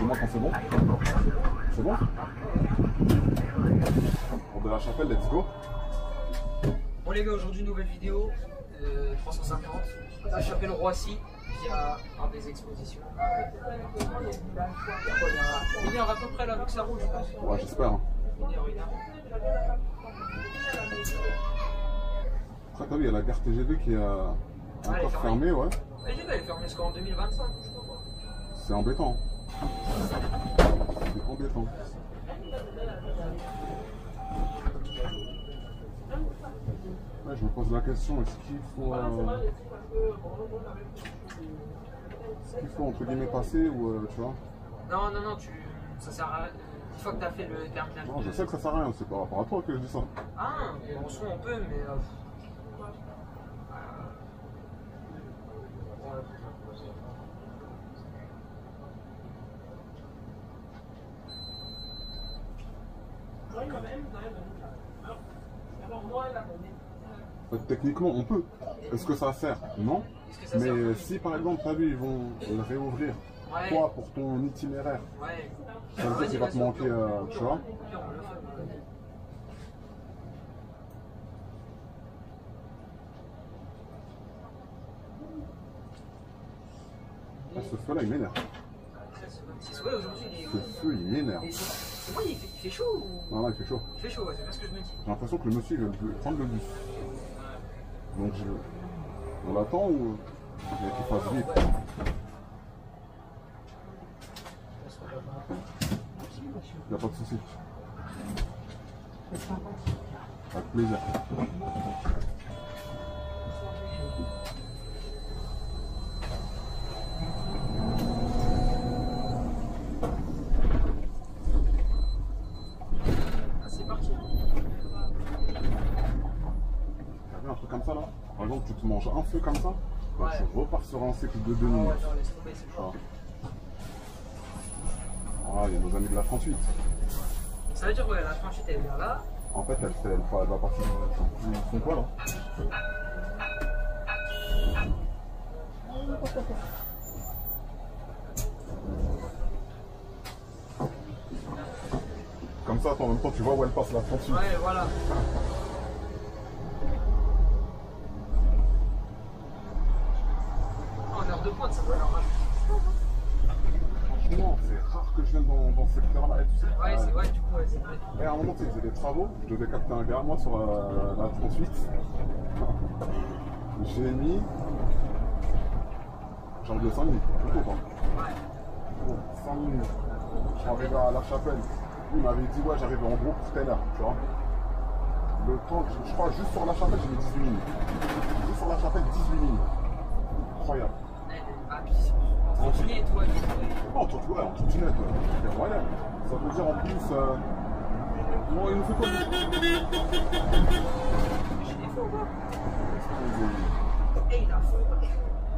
dis-moi quand c'est bon. C'est bon? Pour de la chapelle, let's go. Bon les gars, aujourd'hui nouvelle vidéo, 350, la chapelle Roissy, via un des expositions. Il est à peu près là avec sa roue, je pense. Ouais, j'espère. Hein. Après, t'as vu, il y a la gare TGV qui est encore fermée, ouais. La TGV elle est fermée jusqu'en 2025, je crois. C'est embêtant. C'est embêtant. Ouais, je me pose la question, est-ce qu'il faut entre guillemets passer ou tu vois? Non, ça sert à rien. Une fois que tu as fait le terminal. Non, je sais que ça sert à rien, c'est par rapport à toi que je dis ça. Ah, en soi on peut, mais. Techniquement, on peut. Est-ce que ça sert? Non. Mais si par exemple, t'as vu, ils vont le réouvrir, toi, pour ton itinéraire, ça veut dire qu'il va te manquer, tu vois. Ah, ce feu-là, il m'énerve. Ce feu, il m'énerve. C'est moi, il fait chaud ou... Non, non, il fait chaud. Il fait chaud, ouais, c'est bien ce que je me dis. J'ai l'impression que le monsieur, il veut prendre le bus. Donc, on l'attend ou qu'il fasse vite? Il n'y a pas de souci. Avec plaisir. Un truc comme ça là, par exemple tu te manges un feu comme ça, bah, tu repars sur un cycle de 2 minutes. Ah, il y a nos amis de la 38. Ça veut dire ouais, la 38 elle vient là. En fait elle va partir. Ils font quoi là? Comme ça, en même temps tu vois où elle passe la 38. Ouais, voilà. De pointe, ça doit leur rajouter. Franchement, c'est rare que je vienne dans ce secteur-là et tout ça. Ouais, c'est vrai, du coup, ouais, c'est vrai. Et à un moment, tu sais, ils faisaient des travaux, je devais capter un gars, moi, sur la 38. J'ai mis. J'en ai 5 minutes, plutôt pas. Ouais. Bon, 5 minutes. Je suis arrivé à la chapelle. Il m'avait dit, ouais, j'arrive en gros pour telle heure, tu vois. Le temps, je crois, juste sur la chapelle, j'ai mis 18 minutes. Juste sur la chapelle, 18 minutes. Incroyable. En trottinette, ouais. En trottinette, c'est royal. Ça veut dire en plus. Bon, il nous fait quoi? J'ai des faux, quoi. Eh, il a faux.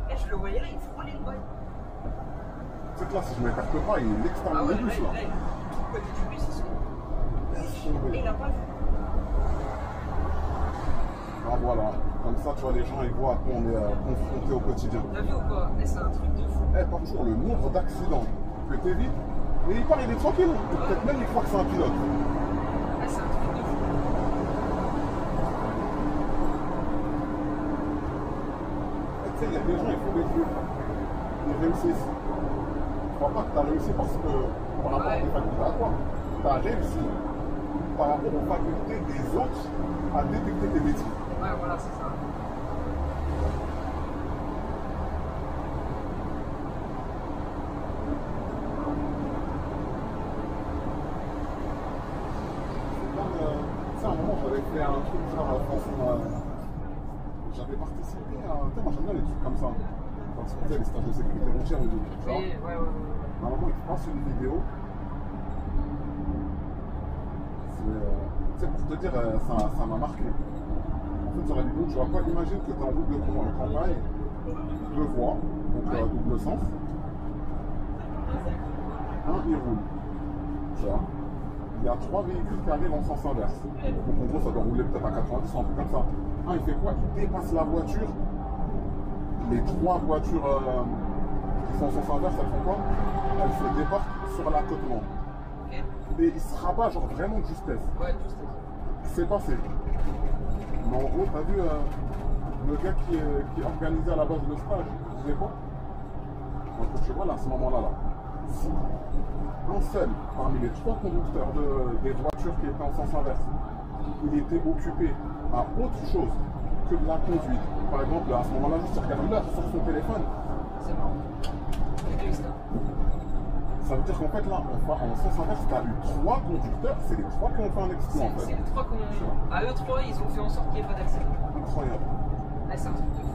Eh, je le voyais là, il frôlait le bail. Tu sais que là, si je m'écarte pas, il extermine le bus là. Là, il est tout côté du bus, et il a pas vu. Ah voilà, comme ça, tu vois, les gens ils voient à quoi on est confronté au quotidien. T'as vu ou quoi? Eh, c'est un truc de fou. Eh, par jour, le nombre d'accidents que t'évites, et il part, il est tranquille. Peut-être même il croit que c'est un pilote. Eh, c'est un truc de fou. Tu sais, il y a des gens, ils font des trucs, ils réussissent. Je crois pas que tu as réussi parce que par rapport à tes facultés à toi. Tu as réussi par rapport aux facultés des autres à détecter tes bêtises. Ouais, voilà, c'est ça. À un moment, j'avais fait un truc genre j'avais participé à. Tu sais, moi j'aime bien les trucs comme ça. Parce que tu sais, les stages de sécurité routière, tu vois. Ouais. À un moment, il te passe une vidéo. Tu sais, pour te dire, ça m'a marqué. En fait, sur la vidéo, tu vois quoi? Imagine que tu es en route de campagne, deux voies, donc à double sens. Un, il roule. Tu vois. Il y a 3 véhicules qui arrivent en sens inverse. Donc en gros, ça doit rouler peut-être à 90, un truc comme ça. Un, il fait quoi? Il dépasse la voiture. Les 3 voitures qui sont en sens inverse, elles font quoi? Elles se débarquent sur la côte nord. Ok. Et il se rabat genre vraiment de justesse. Ouais, juste. C'est passé. Mais en gros, t'as vu le gars qui organisait à la base le stage, il disait quoi? Donc tu vois là, à ce moment-là, si un seul parmi les 3 conducteurs des voitures qui étaient en sens inverse, il était occupé à autre chose que de la conduite. Par exemple, à ce moment-là, juste il regarde l'heure sur son téléphone. C'est marrant. Égoïste. Ça veut dire qu'en fait là, en sens inverse, tu as eu 3 conducteurs, c'est les 3 qui ont fait un exploit en fait. C'est les 3 qu'on. À eux 3, ils ont fait en sorte qu'il n'y ait pas d'accident. Incroyable. Ouais, c'est un truc de fou.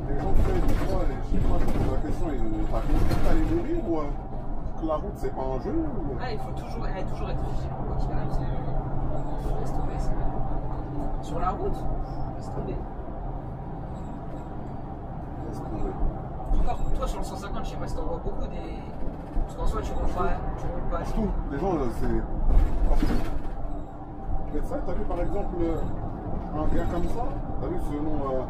Les gens qui des fois, je sais pas, je pose la question, t'as compris que t'allais mourir ou que la route c'est pas un jeu ou... Ah, il faut toujours être vigilant. Quoi qu'il arrive, laisse tomber. Sur la route, laisse tomber. Laisse tomber. Encore, toi sur le 150, je sais pas si t'en vois beaucoup des. Parce qu'en soi, tu roules pas. Partout, les gens, c'est partout. Mais ça, t'as vu par exemple un gars comme ça, t'as vu selon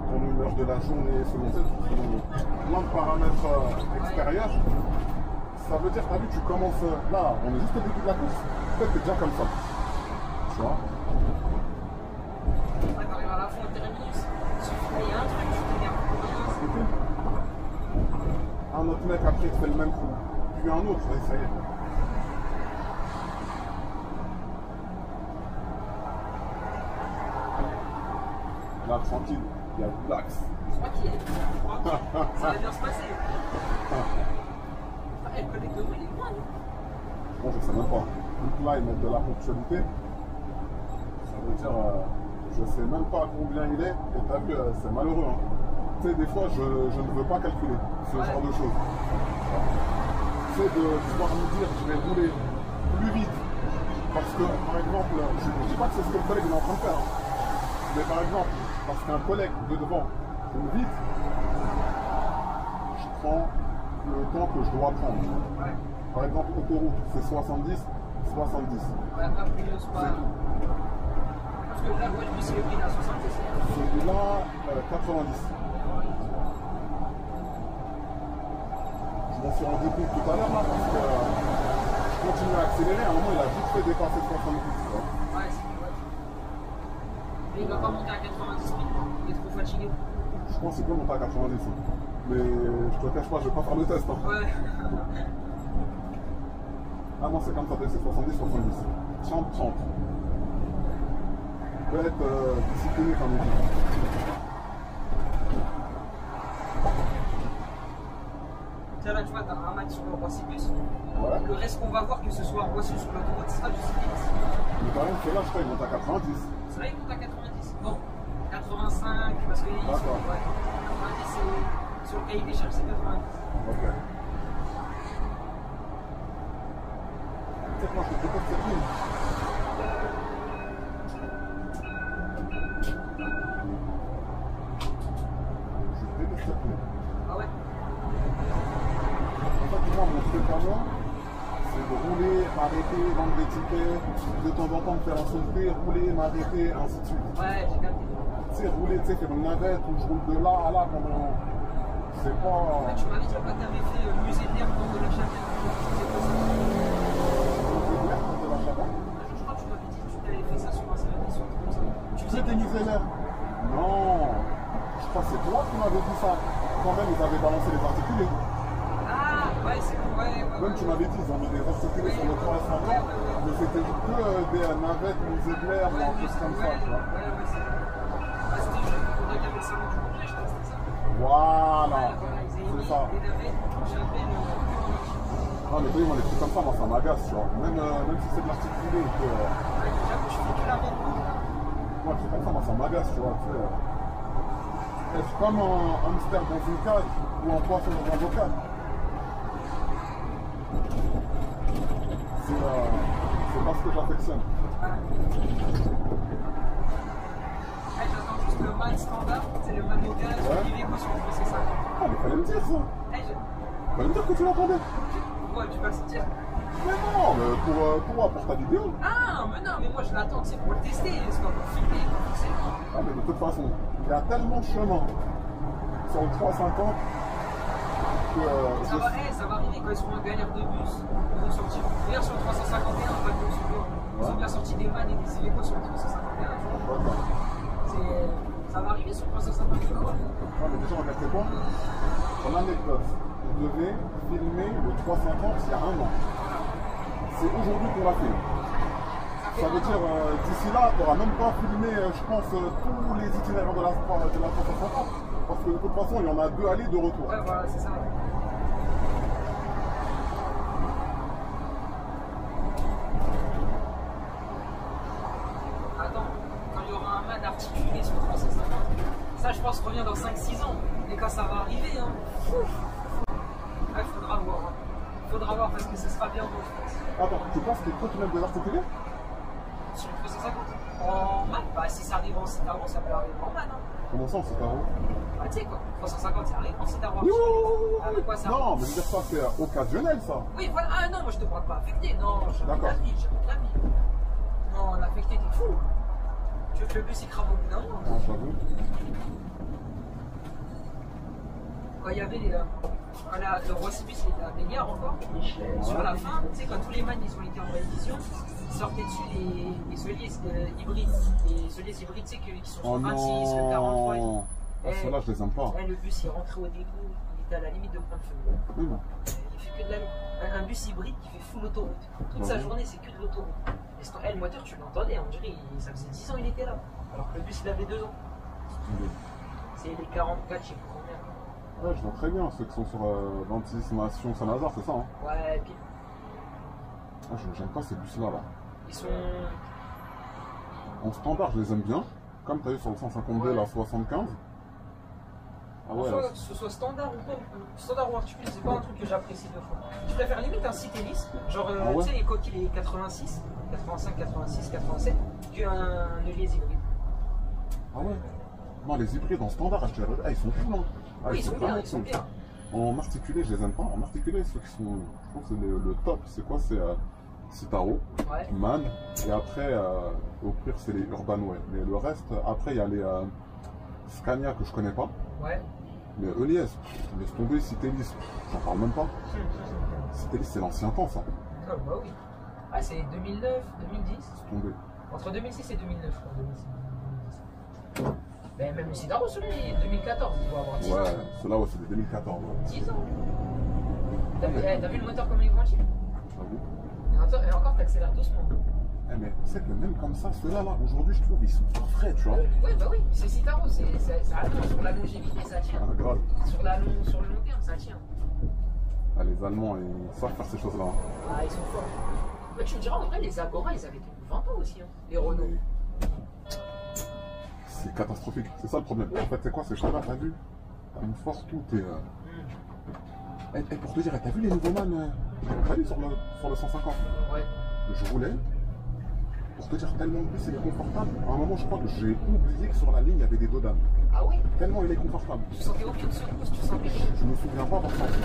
ton humeur de la journée, selon plein de paramètres extérieurs, ça veut dire, t'as vu, tu commences là, on est juste au début de la course, peut-être que t'es déjà comme ça. Tu vois? Ouais, t'arrives à la fin, au terminus, il y a un truc, tu t'énerves. Un autre mec après il te fait le même coup, puis un autre, et ça y est. Là, tranquille, il y a du l'axe. Tranquille, ça va bien se passer. Le collègue de moi, il est loin. Bon, je sais même pas. Donc là, ils mettent de la ponctualité. Ça veut dire, je sais même pas combien il est. Et t'as vu, c'est malheureux. Hein. Tu sais, des fois, je ne veux pas calculer ce genre de choses. Tu sais, de pouvoir me dire, je vais rouler plus vite. Parce que, par exemple, je ne dis pas que c'est ce que le collègue est en train de faire. Hein. Mais par exemple, parce qu'un collègue de devant roule vite, je prends le temps que je dois prendre. Ouais. Par exemple, autoroute, c'est 70, 70. Ouais, pas plus, c'est pas. Parce que là, moi, je me suis pris à 70. Celui-là, 90. Je m'en suis rendu compte tout à l'heure là parce que je continue à accélérer. À un moment, il a vite fait dépasser 70. Ouais, c'est vrai. Mais il va pas monter à 90 000. Il est trop fatigué. Je pense qu'il peut monter à 90. Hein. Mais je te cache pas, je vais pas faire le test. Hein. Ouais. Ah non, c'est comme ça, c'est 70, 70. 30, 30. Il peut être discipliné comme il dit. Tiens, là, tu vois, t'as un max sur le Roissy-Bus. Ouais. Le reste qu'on va voir, que ce soit Roissy ou sur l'autoroute, ce sera du cyclisme. Mais quand même, celui-là, je crois, il monte à 90. C'est là, il monte à 90. Bon, 85, parce que. D'accord. Ouais, 90, c'est. Sur le cahier des charges, c'est 90. Ok. Peut-être moi, je te propose cette ligne. Je déteste cette ligne. Ah ouais? En fait, moi, mon truc à moi, c'est de rouler, m'arrêter, vendre des tickets, de temps en temps me faire insulter, rouler, m'arrêter, ainsi de suite. Ouais, j'ai capté. Tu sais, rouler, tu sais, faire une navette où je roule de là à là pendant. C'est pas. Ouais, tu m'avais dit que tu avais fait le musée de l'air de la Chapelle. C'est quoi ça? De la Chapelle. Je crois que tu m'avais dit que tu avais fait ça sur un salon, sur un truc comme ça. Tu faisais C'était musée l'air. Non. Je crois que c'est toi qui m'avais dit ça. Quand même, ils avaient balancé les articulés. Ah, ouais, c'est bon, ouais. Même tu m'avais dit, ils ont mis des articulés sur le toit ascendant, mais c'était que des navettes, musée de l'air, ou un truc comme ça, tu vois. Ouais, c'est ça. Ah, c'était juste pour regarder le salon du congrès, je crois que c'était ça. Voilà, Ils c'est avaient ça. mis des navettes, Chapelle, Ah, mais oui, moi, les trucs comme ça, moi, ça m'agace, tu vois. Même si c'est de l'articulé, que. j'avoue, je fais que la bande rouge. Moi, les trucs comme ça, moi, ça m'agace, tu vois. Tu sais. Est-ce comme un hamster dans une cage ou un poisson dans un bocal? C'est pas ce que j'affectionne. Ah, j'attends juste le man standard, c'est le man local, Ouais. qui vit caution, je pense que c'est ça. Ah, mais fallait me dire ça. Fallait me dire que tu l'attendais. Pourquoi tu vas le sortir? Mais non, mais pour ta vidéo. Ah, mais non, mais moi je l'attends, c'est pour le tester, c'est pas pour filmer, forcément. Ah, mais de toute façon, il y a tellement de chemin sur le 350 que ça va arriver quand ils seront en galère de bus. Ils vont sortir. Regarde sur le 351, pas de ils ont bien sorti des vannes et des Iveco sur le 351. Ça va arriver sur le 351. Ouais, mais déjà, regardez quoi? En anecdote, on devait filmer le 350 il y a un an. C'est aujourd'hui qu'on l'a fait. Ça veut dire, d'ici là, tu n'auras même pas filmé, je pense, tous les itinéraires de la 350. Parce que de toute façon, il y en a 2 allées, 2 retours. Ouais, voilà, c'est ça. Attends, quand il y aura un man articulé sur 350, ça, je pense, revient dans 5-6 ans. Et quand ça va arriver, hein, il faudra voir. Hein. Faudra voir parce que ce sera bien beau, je pense. Attends, tu penses qu'il faut qu'il mette des articulés? Sur le 350 en man, bah si ça arrive en Citaro, ça peut arriver en man. Hein. Comment ça en Citaro? Bah tu sais quoi, 350 ça arrive en Citaro. Avec quoi ça? Non, mais je veux dire ça, c'est occasionnel ça. Oui, voilà, ah non, moi je te parle pas affecté, non, jamais de la vie, jamais de la vie. Non, affecté, t'es fou. Tu veux que le bus il crame au bout d'un moment? Non, j'avoue. Quand il y avait le Rossi bus, il était à Béliard encore. Sur la fin, tu sais, quand tous les man ils ont été en révision, ils sortaient dessus les soliers hybrides. Les soliers hybrides, tu sais, qui sont sur 26, le 43. Ah, ceux-là, je les aime pas. Le bus, il rentrait au début, il était à la limite de prendre feu. Oui, bon. Il fait que de la... Un bus hybride qui fait full autoroute. Toute sa journée, c'est que de l'autoroute. Et le moteur, tu l'entendais, on dirait, ça faisait 10 ans il était là. Alors que le bus, il avait 2 ans. C'est les 44, je sais plus combien. Ouais, je vois très bien ceux qui sont sur 26 Nation Saint-Lazare, c'est ça, hein? Ouais, et puis. Ah, j'aime pas ces bus-là, là. Ils sont. En standard, je les aime bien. Comme tu as eu sur le 152, ouais. La 75. Ah ouais, que ce soit standard ou pas, standard ou articulé, c'est pas un truc que j'apprécie de fois. Je préfère limite un Citélis, genre tu sais les coquilles les 86, 85, 86, 87, qu'un Eliès hybride. Ah ouais? Non, les hybrides en standard, ils sont cool, hein. Ah, oui, ils sont bien, ils sont bien. En articulé, je les aime pas. En articulé, ceux qui sont, je pense que c'est le top, c'est quoi? C'est Citaro, ouais. Man, et après, au pire, c'est les Urbanway. Mais le reste, après, il y a les Scania que je connais pas. Ouais. Mais Eliès, laisse tomber, Citélis, j'en parle même pas. Citélis, c'est l'ancien temps, ça. Ah, bah oui. Ah, c'est 2009, 2010. C'est tombé. Entre 2006 et 2009, je crois. Mais même le Citaro, celui 2014, il doit avoir 10 ans. Ouais, ceux-là, ouais, c'est de 2014. Ouais. 10 ans. T'as vu le moteur comme il grandit? J'avoue. Et encore, t'accélères doucement. Eh mais tu sais que même comme ça, ceux-là, aujourd'hui, je trouve, ils sont pas frais, tu vois. Oui, bah oui, c'est Citaro, ça allonge sur la longévité, ça tient. Ah, grave. Sur le long terme, ça tient. Ah, les Allemands, ils savent faire ces choses-là. Ah, ils sont forts. Mais tu me diras, en vrai, les Agora, ils avaient 20 ans aussi, hein. Les Renault. C'est catastrophique, c'est ça le problème. En fait, c'est quoi? C'est que là, t'as vu, une force tout est. Et pour te dire, t'as vu les nouveaux man t'as vu sur le 150? Ouais. Je roulais. Pour te dire, tellement plus il est confortable. À un moment, je crois que j'ai oublié que sur la ligne, il y avait des dodanes. Ah oui? Tellement il est confortable. Tu sentais aucune secousse, tu sentais rien? Je me souviens pas avoir senti.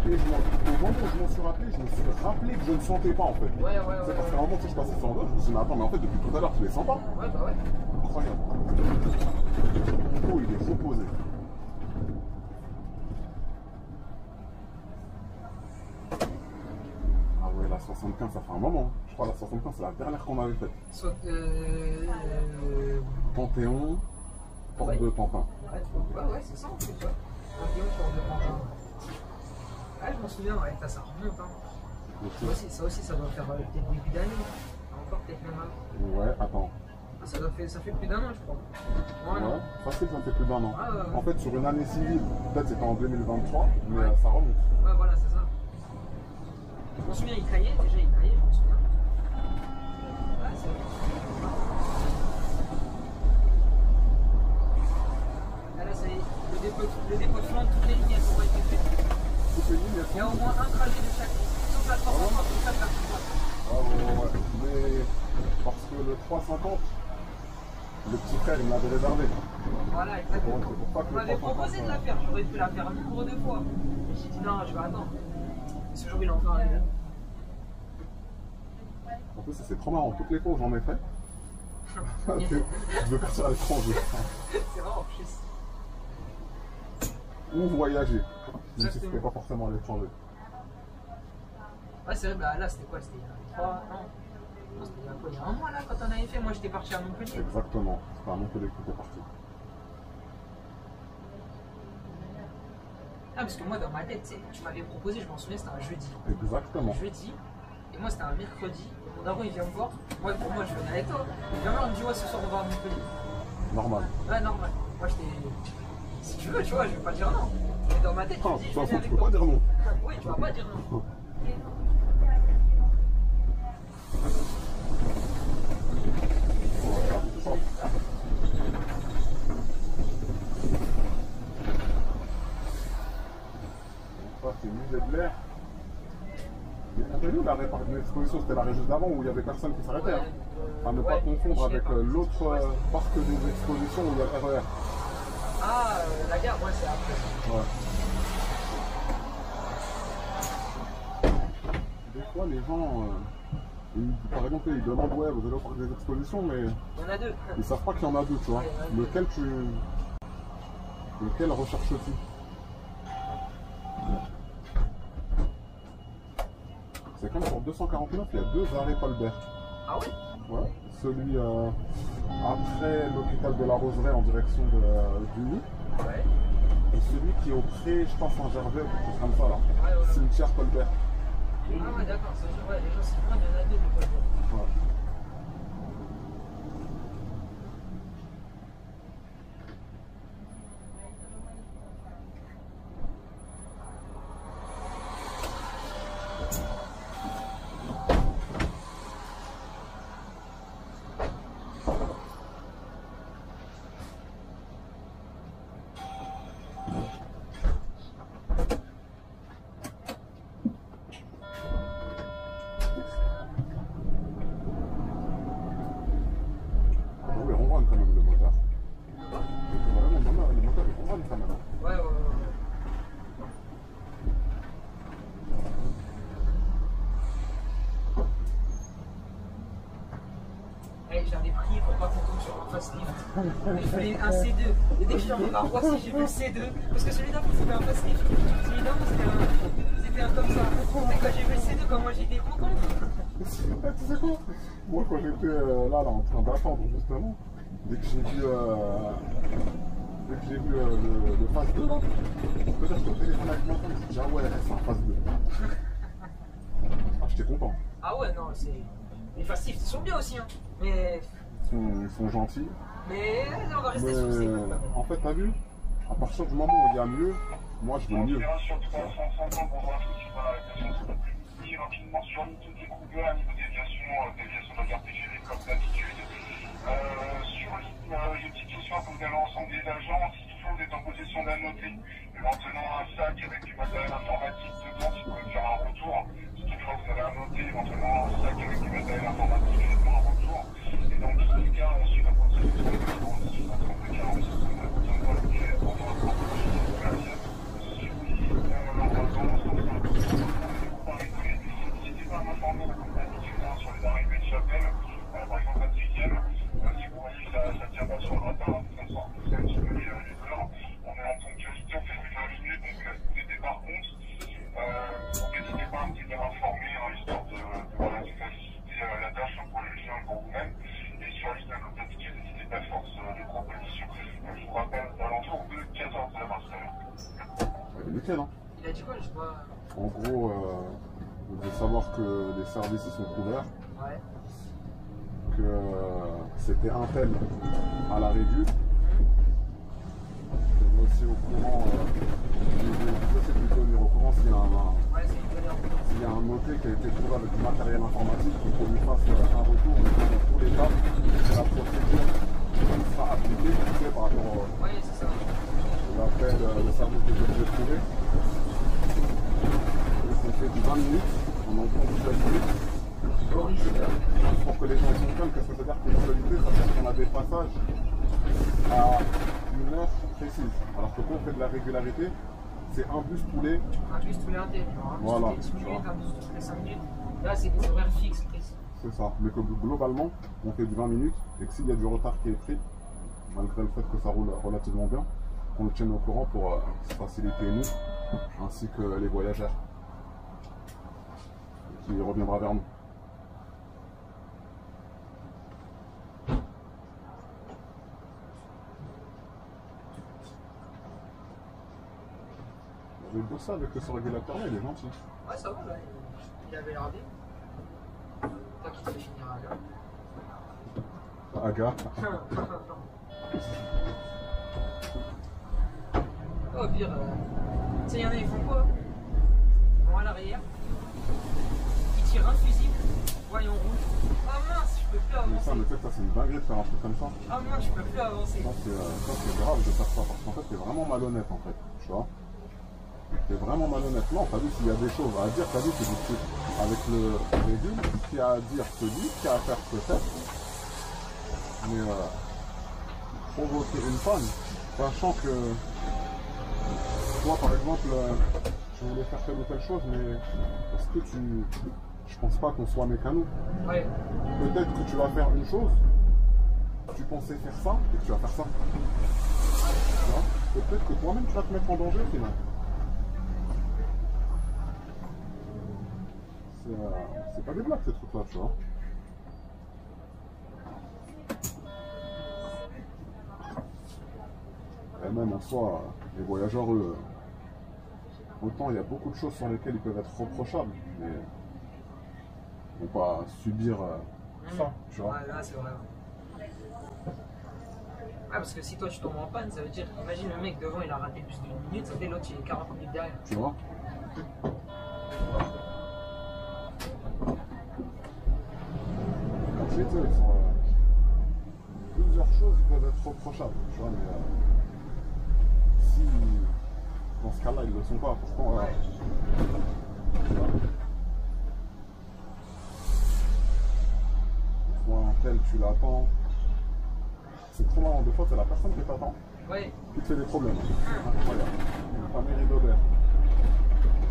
Et au moment où je m'en suis rappelé, je me suis rappelé que je ne sentais pas en fait. Ouais. C'est parce qu'à un moment, tu sais, je passais sans doute, je me suis dit, mais attends, mais en fait, depuis tout à l'heure, tu les sens pas? Ouais, bah ouais. Incroyable. Mon dos, il est reposé. Ah ouais, la 75, ça fait un moment. Je crois que la 75, c'est la dernière qu'on avait faite. Panthéon, porte de Pantin. Ouais, c'est ça en fait. Panthéon, porte de Pantin. Ouais, je m'en souviens, ouais, ça remonte. Hein. Ça aussi, ça doit faire peut-être début d'année. Encore peut-être même avant. Ouais, attends. Ça fait plus d'un an, je crois. Ouais, facile, ça fait plus d'un an. Ouais. En fait, sur une année civile, peut-être c'était en 2023, mais ça remonte. Ouais, voilà, c'est ça. Je m'en souviens, il caillait, je m'en souviens. Ouais, c'est vrai. Là, ça y est, le dépôt de flanc, toutes les lignes, elles ont été faites. Toutes les lignes, il y a au moins un trajet de chaque ligne. Sauf la 350, tout ça, ouais. Mais parce que le 350, le petit frère, il m'avait réservé. Voilà, exactement. On m'avait proposé de la faire, j'aurais pu la faire nombre de fois. J'ai dit non, je vais attendre. Et ce jour, il est enfin arrivé. En plus, c'est trop marrant. Toutes les fois où j'en ai fait, je veux partir à l'étranger. C'est vrai en plus. ou voyager. Même si Exactement. c'était pas forcément à l'étranger. Ouais, c'est vrai, bah là, c'était quoi? C'était il y a 3 ans. Non, c'était il y a quoi? Il y a un mois là quand on avait fait. Moi, j'étais parti à Montpellier. Exactement. C'était à Montpellier que t'es parti. Ah, parce que moi, dans ma tête, tu m'avais proposé, je m'en souviens, c'était un jeudi. Exactement. Jeudi. Et moi, c'était un mercredi. Mon daron, il vient me voir. Moi, pour moi, je venais avec toi. Et vraiment, on me dit, ouais, ce soir, on va à Montpellier. Normal. Ouais, normal. Moi, j'étais. Si tu veux, tu vois, je vais pas dire non. Mais dans ma tête, Ah, tu me dis, de je toute viens façon, tu avec peux toi. pas dire non. Oui, tu vas pas dire non. Ça, c'est musée de l'air. T'as vu l'arrêt par l'exposition, c'était l'arrêt juste d'avant où il y avait personne qui s'arrêtait. Hein. À ne pas confondre avec l'autre parc des expositions où il y a le RER. Ah, la gare, ouais, c'est après. Ouais. Des fois, les gens, par exemple, ils demandent ouais, vous allez au parc des expositions, mais Il y en a deux. ils savent pas qu'il y en a deux, tu vois. Lequel recherches-tu? C'est comme sur 249, il y a deux arrêts Colbert. Ah ouais? Ouais. Celui après l'hôpital de la Roseraie en direction du Nid. Ouais. Et celui qui est au pré, je pense, Saint-Gervais ou quelque chose comme ça là. Ouais, ouais. Cimetière Colbert. Ah ouais, d'accord, ça veut dire, ouais, les gens, c'est loin, il y en a deux des fois. Ouais. Oui, on rentre quand même le moteur. Vraiment, le moteur, il rentre quand même. Ouais, ouais, ouais. Hey, j'avais prié pour pas qu'on tombe sur un facelift. Je voulais un C2. Et dès que je suis arrivé à Roissy, j'ai vu le C2. Parce que celui d'avant, c'était un facelift. Celui d'avant, c'était un comme ça. Et quand j'ai vu le C2, comment j'étais content. Tu sais quoi? Moi, quand j'étais là, en train d'attendre, justement, dès que j'ai vu, le phase 2, là, je peux dire que j'étais au téléphone avec ma femme, je me dis, ah ouais, c'est un phase 2. Ah, j'étais content. Ah ouais, non, c'est. Les facelifts, ils sont bien aussi, hein. Mais. Ils sont gentils. Mais on va rester Mais sur ces. en fait, t'as vu, à partir du moment où il y a mieux, moi, je veux mieux. Sur 350, bonjour à tous, rapidement sur l'outil des Kruger à niveau déviation de la gare TGV comme d'habitude. Sur l'île, j'ai une petite question à poser à l'ensemble des agents. Si toutefois vous êtes en possession d'un noté, éventuellement un sac avec du matériel informatique dedans, si vous pouvez me faire un retour. Si toutefois vous avez un noté, éventuellement un sac avec du matériel informatique, faites-moi un retour. Et dans tous les cas, ensuite, à partir du 36, à 32 46, on a besoin de voir le billet pour voir le n'hésitez pas à m'informer comme d'habitude sur les arrivées de chapelle, par exemple la 8e. Si vous voyez que ça ne tient pas sur le radar, ça sort un petit peu les heures. On est en ponctualité, on fait 20 minutes, donc des départs compte. Donc n'hésitez pas à me tenir informé, histoire de faciliter la tâche pour les gens et pour vous-même. Et sur la liste comme d'habitude, n'hésitez pas à force de propositions. Je vous rappelle, d'alentour de 14 h à Marseille. Nickel, hein. Il a dit quoi, je vois. En gros, vous devez savoir que les services ils sont couverts, Ouais. que c'était un tel à la revue. Vous aussi au courant, je sais plutôt tenir au courant s'il y a Ouais, c'est une bonne heure. s'il y a un noté qui a été trouvé avec du matériel informatique, il faut lui fasse un retour, mais dans tous les cas, la procédure sera appliquée, tu sais, par rapport au Ouais, c'est ça. l'appel, le service de j'ai trouvé. On fait du 20 minutes, on entend du 7 minutes. Pour que les gens comprennent, qu'est-ce que ça veut dire ponctualité, ça veut dire qu'on a des passages à une heure précise. Alors que quand on fait de la régularité, c'est un bus tous les. Un bus tous les 1 genre. Un bus Voilà, tous les 10 tu vois. minutes, un bus tous les 5 minutes. Là, c'est des horaires fixes, précis. C'est ça. Mais que globalement, on fait du 20 minutes et que s'il y a du retard qui est pris, malgré le fait que ça roule relativement bien, qu'on le tienne au courant pour faciliter nous, ainsi que les voyageurs, qui reviendra vers nous. J'ai bossé avec ce régulateur là, il est gentil. Ouais, ça va, là. Il avait l'air bien. Toi qui te fais finir à l'heure. Aga. Au pire, tu sais, il y en a, ils font quoi? Ils vont à l'arrière, ils tirent un fusil, voyons rouge. Ah mince, je peux plus Mais avancer. ça, mais peut-être ça c'est une dinguerie de faire un truc comme ça. Ah mince, je peux plus avancer. Ça c'est grave de faire ça, parce qu'en fait t'es vraiment malhonnête en fait, tu vois. T'es vraiment malhonnête. Non, t'as vu s'il y a des choses à dire, t'as vu c'est du truc. Avec le régime, ce qu'il y a à dire se dit, ce qu'il y a à faire se fait. Mais provoquer une panne, sachant que toi par exemple, je voulais faire telle ou telle chose, mais est-ce que je pense pas qu'on soit mécano. Ouais. Peut-être que tu vas faire une chose, tu pensais faire ça, et que tu vas faire ça. Tu vois. Et peut-être que toi-même tu vas te mettre en danger au final. C'est pas des blagues ces trucs-là, tu vois. Et même en soi, les voyageurs, eux, autant il y a beaucoup de choses sur lesquelles ils peuvent être reprochables, mais ils ne vont pas subir ça, tu vois. Ouais, là, c'est vrai. Ah, parce que si toi tu tombes en panne, ça veut dire, imagine le mec devant il a raté plus d'une minute, ça fait l'autre il est 40 minutes derrière. Tu vois. Ensuite, ils sont, plusieurs choses ils peuvent être reprochables, tu vois, mais si dans ce cas-là ils ne le sont pas, pourquoi Ouais. Soit un tel tu l'attends, c'est trop marrant, des fois c'est la personne qui t'attend Ouais. qui te fait des problèmes. Incroyable. Ta mairie d'Aubert.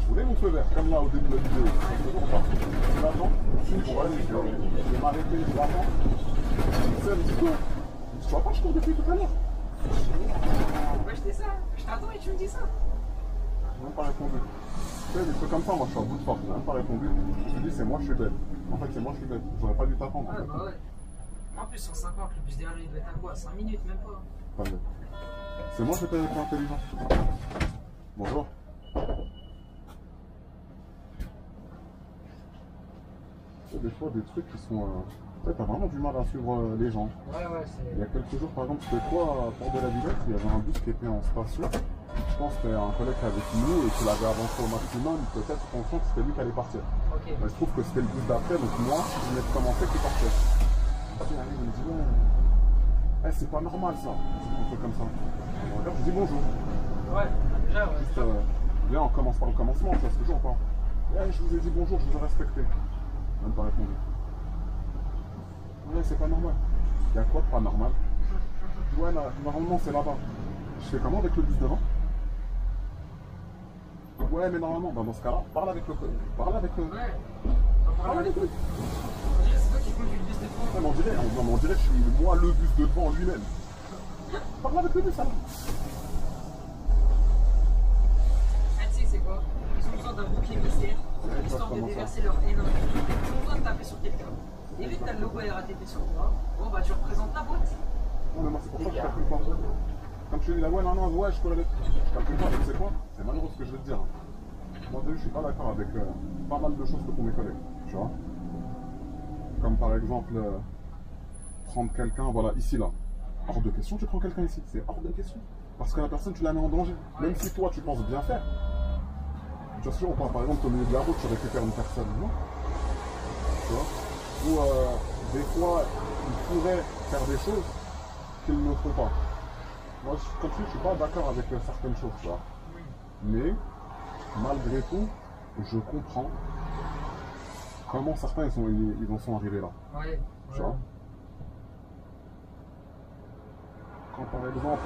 Je voulais mon feu vert, comme là au début de la vidéo. Toujours pas. Tu l'attends, bon vas-y, je vais m'arrêter, je l'attends. C'est un petit peu. Tu vois pas, je cours depuis tout à l'heure. Ouais, je dis ça. Je t'attends et tu me dis ça. J'ai même pas répondu. Tu sais, des trucs comme ça, moi je suis à bout de force, j'ai même pas répondu. Je te dis, c'est moi, je suis bête. En fait, c'est moi, je suis bête. J'aurais pas dû t'attendre. Ouais, bah ouais. En plus, sur 50, le bus derrière il doit être à quoi? 5 minutes, même pas. Pas bête. C'est moi, j'étais pas intelligent. Bonjour. Il y a des fois des trucs qui sont. Tu sais, t'as vraiment du mal à suivre les gens. Ouais, ouais, c'est. Il y a quelques jours, par exemple, c'était quoi à Port de la Villette? Il y avait un bus qui était en station. Je pense que c'était un collègue qui avait fini et qui l'avait avancé au maximum. Peut-être conscient que c'était lui qui allait partir. Ok. Mais je trouve que c'était le bus d'après, donc moi, je venais de commencer qui partait. Il arrive, il me dit ouais, c'est pas normal ça. Un truc comme ça. Je regarde, je dis bonjour. Ouais, déjà, ouais. Juste, viens, on commence par le commencement, ça se toujours pas. Je vous ai dit bonjour, je vous ai respecté. Même pas répondu. Ouais, c'est pas normal. Il y a quoi de pas normal? Ouais, là, normalement c'est là-bas. Je fais comment avec le bus devant? Ouais, mais normalement, dans ce cas-là, parle avec le. Parle avec le. Ouais. Parle avec lui. On dirait c'est toi qui conduis le bus de devant. Ouais, mais on dirait que je suis moi le bus de devant lui-même. Parle avec le bus, alors. Ah, tu sais, c'est quoi? Ils ont besoin d'un bouclier émissaire, histoire de déverser leur haine. Ils ont besoin de taper sur quelqu'un. Et vu que t'as le logo RATP sur toi, bon bah tu représentes ta boîte. Non, mais moi c'est pour ça que je calcule pas. Comme je te dis là, ouais, non, ouais, je connais. Je calcule pas, mais tu sais quoi? C'est malheureux ce que je vais te dire. Moi, je suis pas d'accord avec pas mal de choses que font mes collègues, tu vois. Comme par exemple, prendre quelqu'un, voilà, ici, là. Hors de question, tu prends quelqu'un ici. C'est hors de question. Parce que la personne, tu la mets en danger. Même si toi, tu penses bien faire. Tu vois, sûr, on parle par exemple au milieu de la route, tu récupères une personne, non? Tu vois? Ou des fois, ils pourraient faire des choses qu'ils ne font pas. Moi, comme je suis pas d'accord avec certaines choses, tu vois. Mais, malgré tout, je comprends comment certains ils en sont arrivés là. Ouais. Tu vois. Quand par exemple,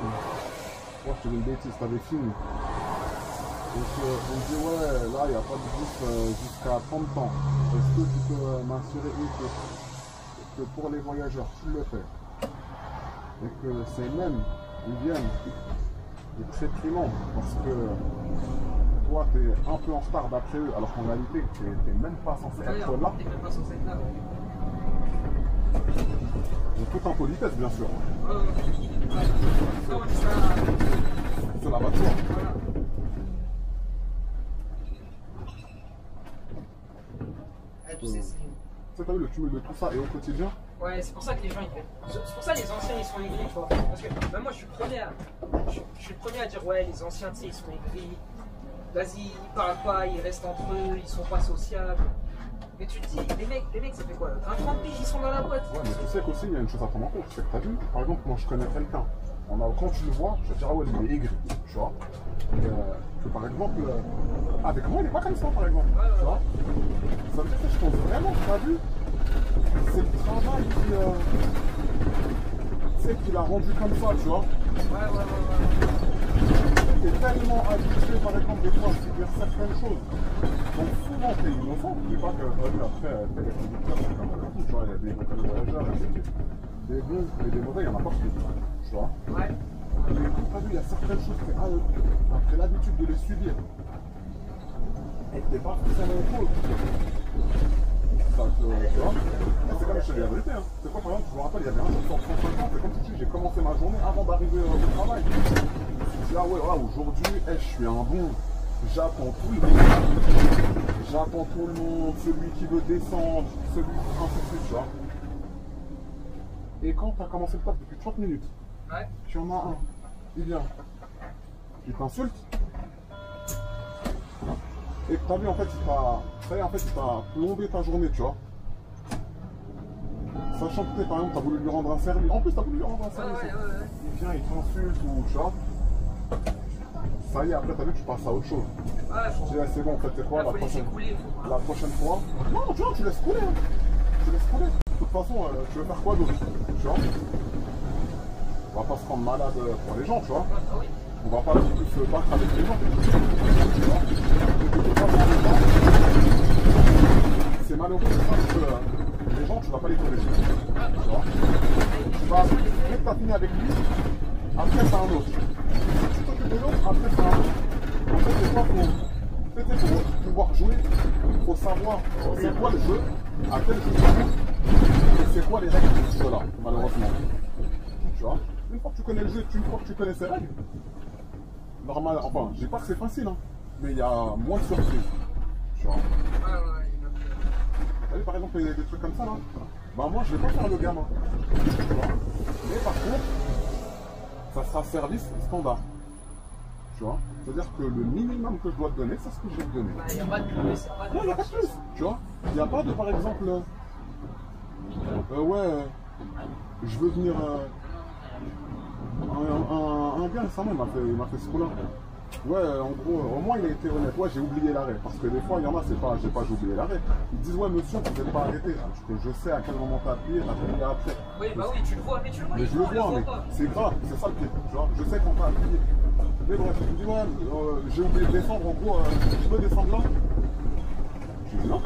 moi je te dis une bêtise, t'avais fini. Donc on me dit ouais, là il n'y a pas de bus jusqu'à 30 ans. Est-ce que tu peux m'assurer une chose? Que pour les voyageurs, tu le fais. Et que ces mêmes, ils viennent, ils réprimande parce que toi, tu es un peu en retard d'après eux, alors qu'en réalité, tu n'es même pas censé être là. T'es même pas censé être là. Donc, tout en politesse, bien sûr. Non, ça. C'est la voiture. Voilà. Tu sais, Tu as vu le cumul de tout ça et au quotidien? ouais, c'est pour ça que les gens ils font. C'est pour ça que les anciens ils sont aigris, tu vois. Parce que même moi je suis le premier à dire ouais, les anciens tu sais ils sont aigris. Vas-y, ils parlent pas, ils restent entre eux, ils sont pas sociables. Mais tu te dis, les mecs ça fait quoi? 30 piges ils sont dans la boîte. Ouais, mais tu sais qu'aussi il y a une chose à prendre en compte, c'est que tu as vu, par exemple, quand je connais quelqu'un, quand tu le vois, je vais te dire ah ouais, il est aigri, tu vois. Que par exemple, avec moi il est pas comme ça par exemple, tu vois. Ça veut dire que je pense vraiment, tu as vu, c'est le travail qui l'a rendu comme ça, tu vois. Ouais. T'es tellement habitué, par exemple, des fois, à subir certaines choses. Donc souvent, t'es innocent. Je dis pas que, après, t'es les conducteurs, c'est comme tout, tu vois, il y a des bons voyageurs, des bons et des mauvais, il y en a partout, tu vois. Ouais. Mais t'as vu, il y a certaines choses que, après l'habitude de les subir, et que t'es pas forcément en cause. Tu vois, c'est comme je te dis la vérité. Hein. C'est quoi, par exemple, je me rappelle, il y avait un jour sur 150, c'est comme si j'ai commencé ma journée avant d'arriver au travail. Je me dis, ah ouais, aujourd'hui, je suis un bon. J'attends tout le monde. J'attends tout le monde, celui qui veut descendre, celui qui ainsi de suite, tu vois. Et quand tu as commencé le taf depuis 30 minutes, Ouais. tu en as un, il vient, il t'insulte. Et que t'as vu, en fait, il t'a plombé ta journée, tu vois. Sachant que, par exemple, t'as voulu lui rendre un service. En plus, t'as voulu lui rendre un service. Ouais. Il vient, il t'insulte ou tu vois. Ça y est, après, t'as vu, tu passes à autre chose. Ouais, Tu dis, ah, c'est bon, en fait, c'est quoi faut laisser couler, faut pas. la prochaine fois? Non, tu vois, tu laisses couler. Hein. Tu laisses couler. De toute façon, tu veux faire quoi d'autre? Tu vois. On va pas se rendre malade pour les gens, tu vois. Ah oui. On va pas non plus se battre avec les gens. Tu vois. C'est malheureux de ça que les gens, tu vas pas les corriger. Tu vois. Dès que tu as fini avec lui, après c'est un autre. Si tu t'occupes de l'autre, après c'est un autre. En fait, des fois, pour pouvoir jouer, il faut savoir c'est quoi le jeu, à quel jeu tu joues, et c'est quoi les règles de ce jeu-là, malheureusement. Tu vois. Une fois que tu connais le jeu, une fois que tu connais ses règles, normal, enfin, je dis pas que c'est facile, hein, mais il y a moins de surprises. Tu vois. Vous voyez, par exemple, il y a des trucs comme ça là. Bah, moi, je vais pas faire le gamin. Tu vois. Mais par contre, ça sera service standard. Tu vois. C'est-à-dire que le minimum que je dois te donner, c'est ce que je vais te donner. Il n'y a pas de plus, Non, il n'y a pas de plus. Tu vois. Il n'y a pas de, par exemple, je veux venir. Un gars récemment il m'a fait ce coup-là. Ouais, en gros, au moins il a été honnête. Ouais, j'ai oublié l'arrêt. Parce que des fois, il y en a, j'ai oublié l'arrêt. Ils disent, ouais, monsieur, vous n'êtes pas arrêté. Parce que je sais à quel moment t'as appuyé, t'as appuyé après. Oui, bah oui, tu le vois, mais tu le vois. Mais je le vois, mais c'est grave, c'est ça le pire. Tu vois, je sais quand t'as appuyé. Mais bref, tu me dis, ouais, j'ai oublié de descendre. En gros, je peux descendre là? Je dis non.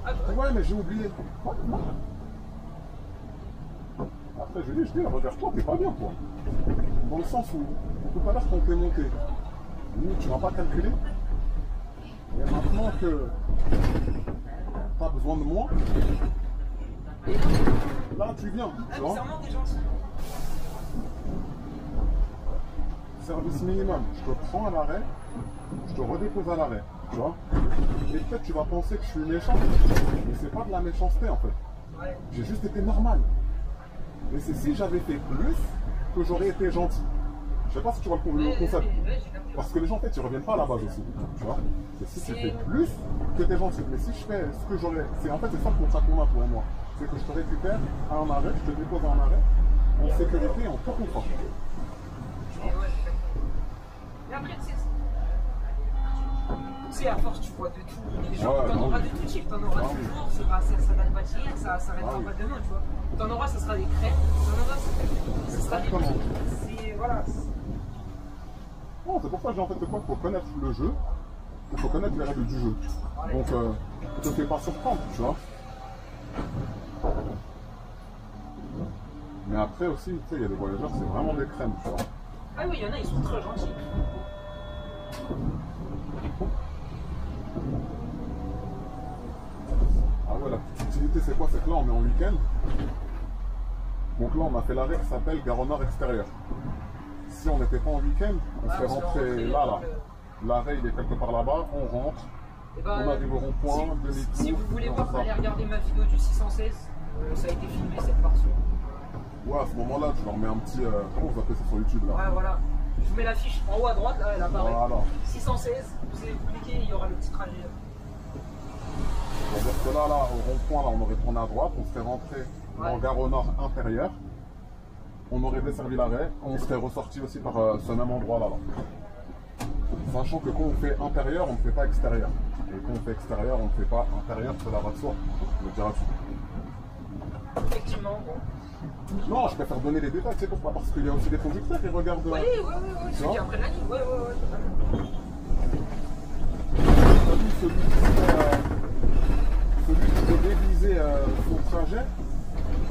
Ouais, mais j'ai oublié. Ouais, non. Après, je dis, regarde-toi, t'es pas bien, quoi. Dans le sens où, tout à l'heure, quand t'es monté, tu n'as pas calculé. Et maintenant que t'as besoin de moi, là, tu viens. Tu vois. Service minimum, je te prends à l'arrêt, je te redépose à l'arrêt. Tu vois. Et peut-être tu vas penser que je suis méchant, mais c'est pas de la méchanceté, en fait. J'ai juste été normal. Mais c'est si j'avais fait plus que j'aurais été gentil. Je sais pas si tu vois le concept. Parce que les gens, en fait, ils reviennent pas à la base aussi. Tu vois. C'est si tu fais plus que t'es gentil. Mais si je fais ce que j'aurais. En fait, c'est ça le contrat qu'on a, toi et moi. C'est que je te récupère à un arrêt, je te dépose à un arrêt, en sécurité et en tout confort. Mais après, tu sais, à force, tu vois de tout. Les gens, t'en auras de tout type. T'en auras toujours, ça date pas d'hier, ça s'arrêtera pas demain, tu vois. T'en auras, ça sera des crêpes. T'en auras, ça sera des trucs. C'est. Voilà. Non, c'est pour ça que j'ai en fait de quoi il faut connaître le jeu, il faut connaître les règles du jeu. Donc, ne te fais pas surprendre, tu vois. Mais après aussi, tu sais, il y a des voyageurs, c'est vraiment des crèmes, tu vois. Ah oui, il y en a, ils sont très gentils. Ah ouais, la petite utilité, c'est quoi? C'est que là, on est en week-end. Donc là, on a fait l'arrêt qui s'appelle Gare au Nord extérieur. Si on n'était pas en week-end, on serait rentré là. L'arrêt, il est quelque part là-bas, on rentre, on arrive au rond-point, demi-tour. Si vous voulez voir, allez regarder ma vidéo du 616, ça a été filmé cette partie. Ouais, à ce moment-là, tu leur mets un petit... comment vous appelez ça sur YouTube là? Ouais, voilà. Je vous mets l'affiche en haut à droite, là, elle apparaît. Voilà. 616, vous cliquez, il y aura le petit trajet. C'est-à-dire que là, au rond-point, là, on aurait tourné à droite, on serait rentré dans Gare au Nord intérieur, on aurait desservi l'arrêt, on serait ressorti aussi par ce même endroit là. Sachant que quand on fait intérieur, on ne fait pas extérieur. Et quand on fait extérieur, on ne fait pas intérieur, cela va de soi. Je le dirai-tu. Effectivement, bon. Non, je préfère donner les détails, tu sais pourquoi? Parce qu'il y a aussi des conducteurs qui regardent. Oui, ceux qui apprennent la ligne, ouais, totalement. Celui qui veut réviser son trajet,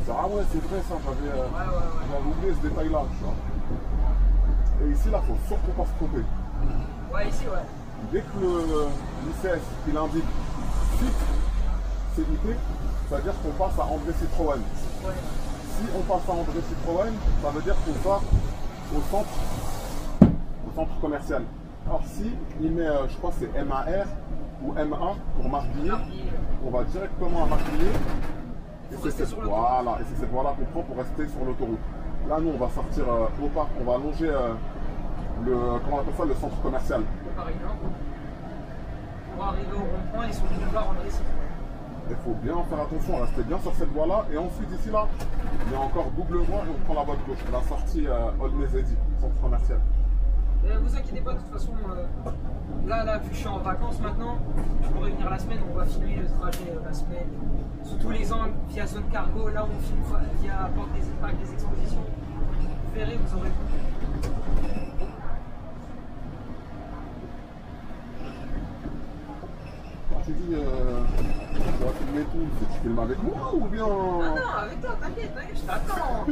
ah ouais, c'est vrai ça, j'avais oublié ce détail-là, tu vois. Et ici, là, il ne faut surtout pas se tromper. Ouais, ici, ouais. Dès que l'ICS, il indique site CIT, ça veut dire qu'on passe à André Citroën. Ouais. Si on passe à André Citroën, ça veut dire qu'on va au centre commercial. Alors si il met, je crois que c'est MAR ou MA pour Marbilliers, on va directement à Marbilliers. Et c'est cette voie-là qu'on prend pour rester sur l'autoroute. Là, nous, on va sortir au parc, on va longer comment on appelle ça, le centre commercial. Par exemple, pour arriver au rond-point, ils sont venus voir André Citroën. Il faut bien faire attention, rester bien sur cette voie-là. Et ensuite, ici, là, il y a encore double voie et on prend la voie de gauche. La sortie Aulnay-Zédy, centre commercial. Vous inquiétez pas, de toute façon, là, vu que je suis en vacances maintenant, je pourrais venir la semaine, on va filmer le trajet la semaine. Sous tous les angles, via zone cargo, là on filme via porte des impacts, des expositions. Vous verrez, vous aurez tout. Tu dis, tu vas filmer tout, c'est tu filmes avec moi ou bien... Non, avec toi, t'inquiète, je t'attends.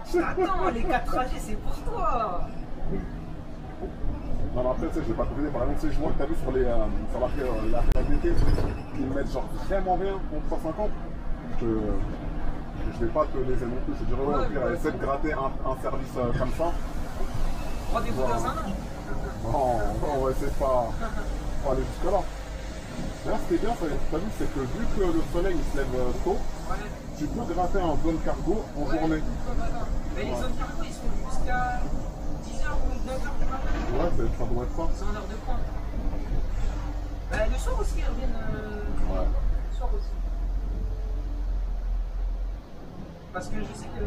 Je t'attends, les 4 trajets, c'est pour toi. Non, mais après, tu sais, je vais pas te dire, par exemple, tu sais, je vois que tu as vu sur la réalité qu'ils mettent genre vraiment rien en 350. Je vais pas te léser non plus. Je dirais, ouais, au pire, essaie de gratter un service comme ça. Rendez-vous dans un an. Non, on va essayer de pas aller jusque-là. Là, ce qui est bien, tu as vu, c'est que vu que le soleil il se lève tôt, tu peux gratter un zone cargo en journée. Mais les zones cargo, ils sont jusqu'à 10h ou 9h du matin. Ouais, ça doit être ça. C'est en heure de pointe. Le soir aussi, ils reviennent. Ouais. Le soir aussi. Parce que je sais que,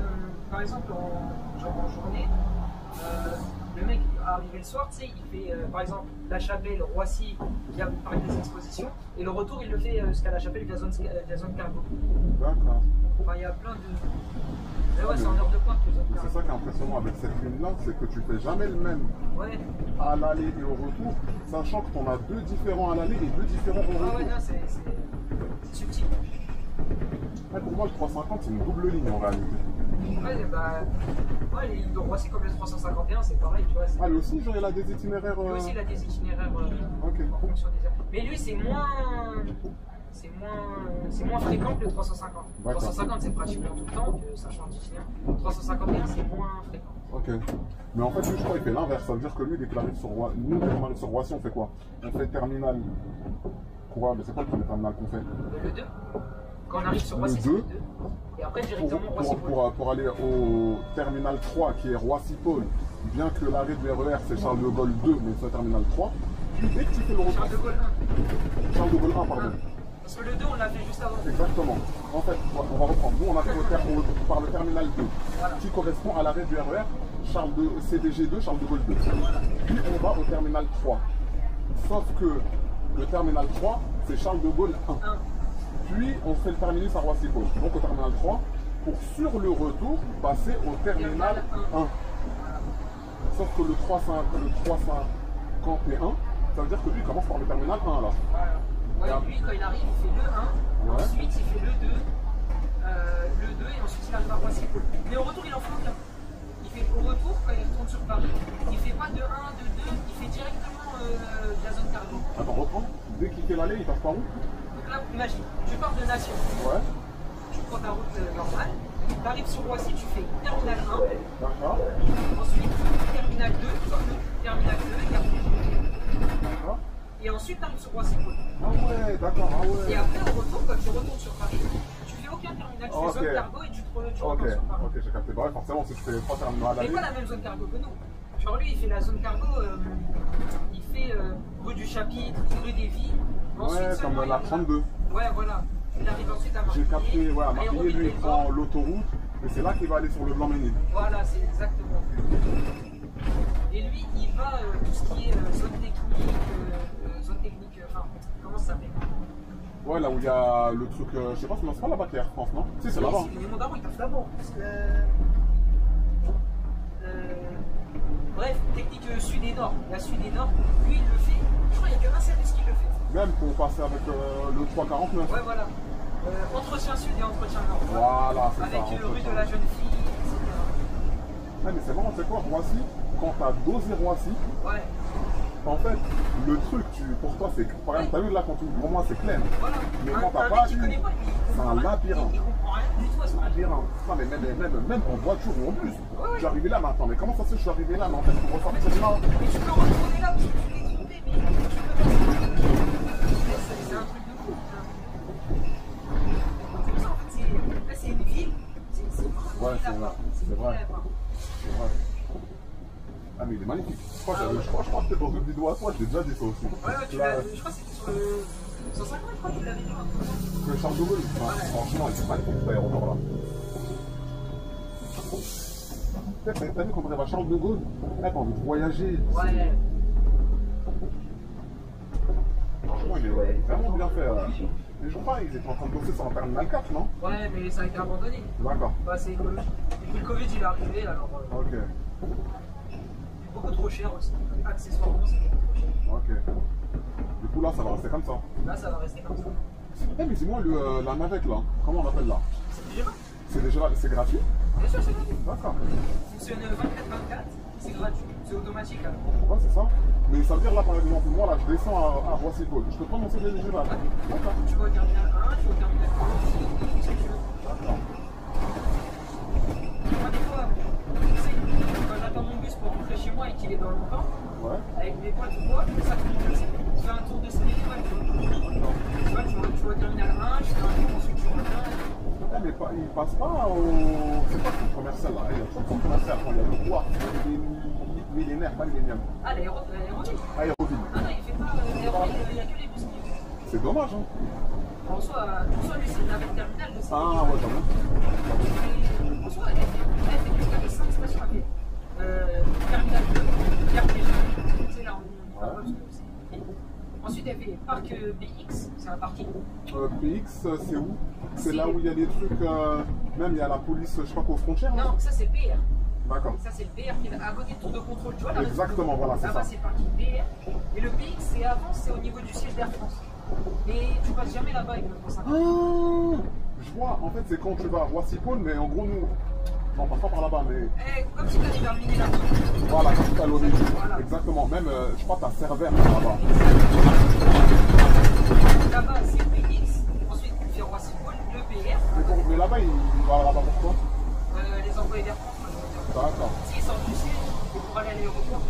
par exemple, en journée, le mec arrivé le soir, tu sais, il fait par exemple La Chapelle, Roissy via par des expositions, et le retour il le fait jusqu'à La Chapelle via zone cargo. D'accord. Enfin, il y a plein de. Mais ouais, c'est en heure de pointe que zone cargo. C'est ça qui est impressionnant avec cette ligne-là, c'est que tu fais jamais le même à l'aller et au retour, sachant que tu en as deux différents à l'aller et deux différents au retour. Ah ouais, non, c'est subtil. Ouais, pour moi, le 350, c'est une double ligne en réalité. Ouais, les lignes de Roissy comme le 351, c'est pareil, tu vois. Ah, lui aussi, genre, il a des itinéraires. Lui aussi, il a des itinéraires en fonction des heures. Mais lui, c'est moins fréquent que le 350. Le 350, c'est pratiquement tout le temps que ça change d'itinéraire. Le 351, c'est moins fréquent. Ok. Mais en fait, lui, je crois qu'il fait l'inverse. Ça veut dire que lui, dès qu'il arrive sur Roissy, nous, dès qu'on arrive sur Roissy, on fait quoi? On fait terminal. Quoi? Mais c'est quoi le premier terminal qu'on fait? Le 2. Quand on arrive sur Roissy, c'est le 2. Et après, directement Roissy-Pôle. Pour aller au terminal 3, qui est Roissy-Pôle, bien que l'arrêt du RER, c'est Charles de Gaulle 2, mais c'est terminal 3. Puis dès que tu fais le retour. Charles de Gaulle 1. Charles de Gaulle 1, pardon. Parce que le 2, on l'a fait juste avant. Exactement. En fait, on va reprendre. Nous, on arrive par le terminal 2, qui correspond à l'arrêt du RER, CDG 2, Charles de Gaulle 2. Puis on va au terminal 3. Sauf que le terminal 3, c'est Charles de Gaulle 1. Puis on fait le terminus à Roissy-Pôle. Donc au terminal 3, pour sur le retour, passer au terminal 1. Sauf que le 351, ça veut dire que lui, il commence par le terminal 1 là. Ouais, lui, quand il arrive, il fait le 1. Ensuite, il fait le 2. Le 2 et ensuite il arrive à Roissy-Pôle. Mais au retour, il en fait aucun. Il fait au retour, quand il retourne sur Paris, il pas de 1, de 2, il fait directement de la zone cargo. Attends, reprends. Dès qu'il fait l'aller, il passe par où? Donc là, imagine, tu pars de Nation. Ouais. Tu prends ta route normale. Tu arrives sur Roissy, tu fais terminal 1. D'accord. Ensuite, terminal 2, terminal 2, Gare Pigeon. D'accord. Et ensuite, tu arrives sur Roissy-Pôle. Ah ouais, d'accord, ah ouais. Et après, au retour, quand tu retournes sur Paris, tu fais aucun terminal, tu fais zone cargo et tu retournes sur Paris. Ok, j'ai capté. Bah ouais, forcément, si tu fais 3 terminaux à Mais l'aller. pas la même zone cargo que nous. Genre lui, il fait la zone cargo, il fait rue du Chapitre, rue des Vies. Ouais, comme la 32. Ouais, voilà. Il arrive ensuite à Marseille. J'ai capté, ouais, à Marseille, lui, il prend l'autoroute, et c'est là qu'il va aller sur le Blanc-Ménil. Voilà, c'est exactement. Et lui, il va tout ce qui est zone technique, enfin, comment ça s'appelle? Ouais, là où il y a le truc, je sais pas, c'est pas là-bas qu'il y a Air France, non? Si, c'est là-bas. Mais mon daron, il taffe là-bas. Bref, technique sud et nord. La sud et nord, lui, il le fait. Je crois qu'il n'y a qu'un service qui le fait. Même pour passer avec le 349. Ouais, voilà. Entretien sud et entretien nord. Voilà, c'est ça. Avec rue de la jeune fille, etc. Ouais, mais c'est marrant, c'est quoi, Roissy? Quand t'as dosé Roissy, Ouais. en fait, le truc, pour toi, c'est. Par exemple, t'as vu là, quand tu. Pour moi, c'est clair. Voilà. Mais quand Un t'as mec pas qui eu. connaît pas, C'est un labyrinthe. Il comprend rien du tout à ce labyrinthe. Labyrinthe. Non, mais même en voiture ou en bus. Ouais. Je suis arrivé là, mais attends, mais comment ça se fait que je suis arrivé là? Mais en fait, pour ressortir là. Mais tu peux retourner là parce que tu t'es trompé, mais tu peux pas. C'est un truc de fou. C'est pour ça, en fait, là, c'est une ville. C'est Ouais, c'est vrai. C'est vrai. C'est vrai. Ah, mais il est magnifique. Je crois que peut-être dans une vidéo à toi, je l'ai déjà dit ça aussi. Ouais, tu l'as. Je crois que c'était sur le 150, je crois que tu l'avais dit. Le Charles de Gaulle, franchement, il est magnifique cet aéroport là. T'as vu quand on arrive à Charles de Gaulle, là t'as envie de voyager. Ouais. Franchement, il est vraiment bien fait. Les gens, pas, ils étaient en train de bosser sur un terminal 4, non? Ouais, mais ça a été abandonné. D'accord. Bah, c'est écologique. Et puis le Covid, il est arrivé, alors. Ok. Beaucoup trop cher aussi. Accessoirement, c'est beaucoup trop cher. Ok. Du coup, là, ça va rester comme ça. Là, ça va rester comme ça. Eh, mais c'est moi la navette là. Comment on l'appelle là? C'est déjà C'est gratuit? Bien sûr, c'est gratuit. D'accord. Ça fonctionne 24/24, c'est gratuit, c'est automatique alors. Ouais, c'est ça. Mais ça veut dire là, par exemple, moi là, je descends à Roissy-Pôle. Je peux prendre mon CDG là. D'accord. Tu vas au terminal 1, tu vas au terminal 2, c'est ce que tu veux. D'accord. Moi, des fois, tu sais, quand j'attends mon bus pour rentrer chez moi et qu'il est dans longtemps, Ouais. avec mes potes ou quoi, ça fait tu fais un tour de cinéma, tu vois. Tu vois, tu vas au terminal 1, je fais un tour, ensuite tu reviens. Eh, mais il passe pas au. C'est pas le commercial là. Il y a trop de commercial quand il y a le roi. Millénaire, pas millénium. Ah, l'aéroville. Aéroville. Ah non, il fait pas l'aéroville, il n'y a que les bus qui le font. C'est dommage, hein. En soi, lui, c'est une navette terminale de Ah, ouais, j'avoue. En soi, elle fait 5 stations à pied. Terminal 2, Gare Pigeon, c'est là on va parce que c'est. Ensuite, elle fait Parc BX, c'est un parking. PX, c'est où? C'est là où il y a des trucs. Même il y a la police, je sais pas quoi, aux frontières. Non, ça c'est PR. D'accord. Ça c'est le PR qui est à côté de tour de contrôle, tu vois là. Exactement, voilà, c'est Là-bas ça. c'est parking PR. Et le PX, c'est avant, c'est au niveau du siège d'Air France. Mais tu passes jamais là-bas avec le 350. Je vois, en fait, c'est quand tu vas à Roissy-Pôle, mais en gros, nous. Non, on passe pas par là-bas, mais. Comme si tu avais terminé là-bas. Voilà, quand tu as l'origine. Voilà. Exactement, même, je crois que t'as Cervère là-bas. Là-bas c'est le PX. Ensuite tu fais Roissy-Pôle, le PR. Mais là-bas, il va là-bas pourquoi? Les employés d'Air France, moi je veux dire. D'accord. S'ils sortent du siège, c'est pour aller à l'aéroport.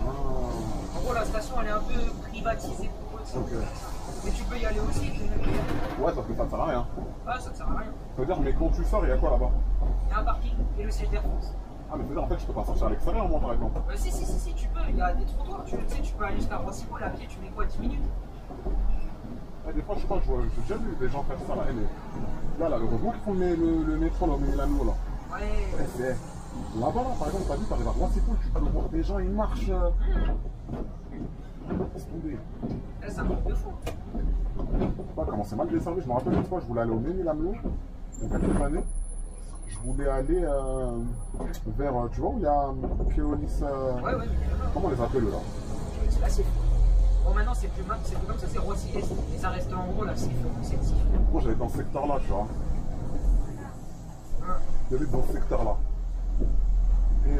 Ah. En gros, la station elle est un peu privatisée pour eux. Ok. Mais tu peux y aller aussi. Tu peux y aller. Ouais, parce que ça ne sert à rien. Ah, ça ne sert à rien. Ça veut dire, mais quand tu sors, il y a quoi là-bas? Il y a un parking et le siège d'Air France. Ah, mais ça veut dire, en fait, je peux pas sortir à l'extérieur, moi, par exemple. Si, tu peux. Il y a des trottoirs. Tu sais, tu peux aller jusqu'à Roissy-Pôle à pied. Tu mets quoi, 10 minutes? Des fois, je crois que j'ai déjà vu des gens faire ça là. Mais là, heureusement qu'ils font le métro là, au Milano là. Ouais. C'est là-bas, là, par exemple, t'as vu, t'arrives à Roissy-Pôle, tu peux voir des gens, ils marchent. Laisse tomber. C'est un truc de fou. Je sais pas comment c'est mal desservi. Je me rappelle une fois, je voulais aller au Ménilamlo, il y a quelques années. Je voulais aller vers, tu vois, où il y a Keolis. Ouais. Comment on les appelle là? Là, c'est fou. Bon, maintenant, c'est plus comme ça, c'est Roissy-Est. Mais ça reste en gros, là, c'est fou. C'est petit. Moi, j'allais dans ce secteur-là, tu vois. J'allais dans ce secteur-là. Et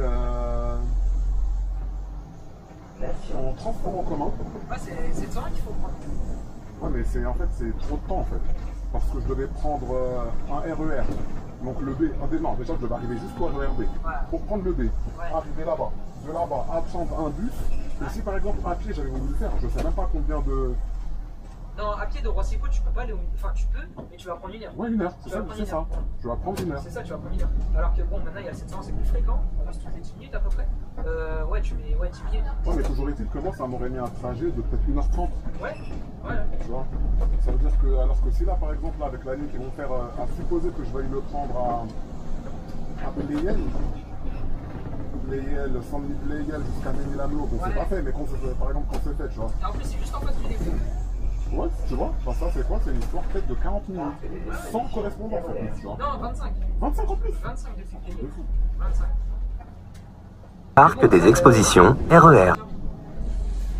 transport en commun. Ouais, c'est 700 qu'il faut prendre. Ouais, mais en fait, c'est trop de temps en fait. Parce que je devais prendre un RER. Donc le B, non, déjà je devais arriver jusqu'au RER B. Ouais. Pour prendre le B, arriver là-bas. De là-bas, attendre un bus. Et si par exemple à pied j'avais voulu le faire, je sais même pas combien de. Non, à pied de Roissy-Côte, tu peux pas aller au... Enfin, tu peux, mais tu vas prendre 1 heure. Ouais, 1 heure, c'est ça. Je vais prendre 1 heure. C'est ça, tu vas prendre 1 heure. Alors que bon, maintenant il y a le 700, c'est plus fréquent. On reste toutes les 10 minutes à peu près. Ouais, tu mets 10 minutes. Ouais, mais toujours est-il que moi, ça m'aurait mis un trajet de peut-être 1h30. Ouais, Tu vois. Ça veut dire que, alors que si là, par exemple, là, avec la ligne qu'ils vont faire, à supposer que je vais le prendre à Pleyel, Saint-Denis Pleyel jusqu'à Ménil-Amelot, bon, c'est pas fait, mais quand par exemple, quand c'est fait, tu vois. Et en plus, c'est juste en face du dépôt. Ouais, tu vois, enfin, ça c'est quoi? C'est une histoire peut-être de 40 minutes, sans correspondance en plus, tu vois. Non, 25. 25 en plus. 25 depuis De Pleyel. fou. 25. Parc des expositions RER.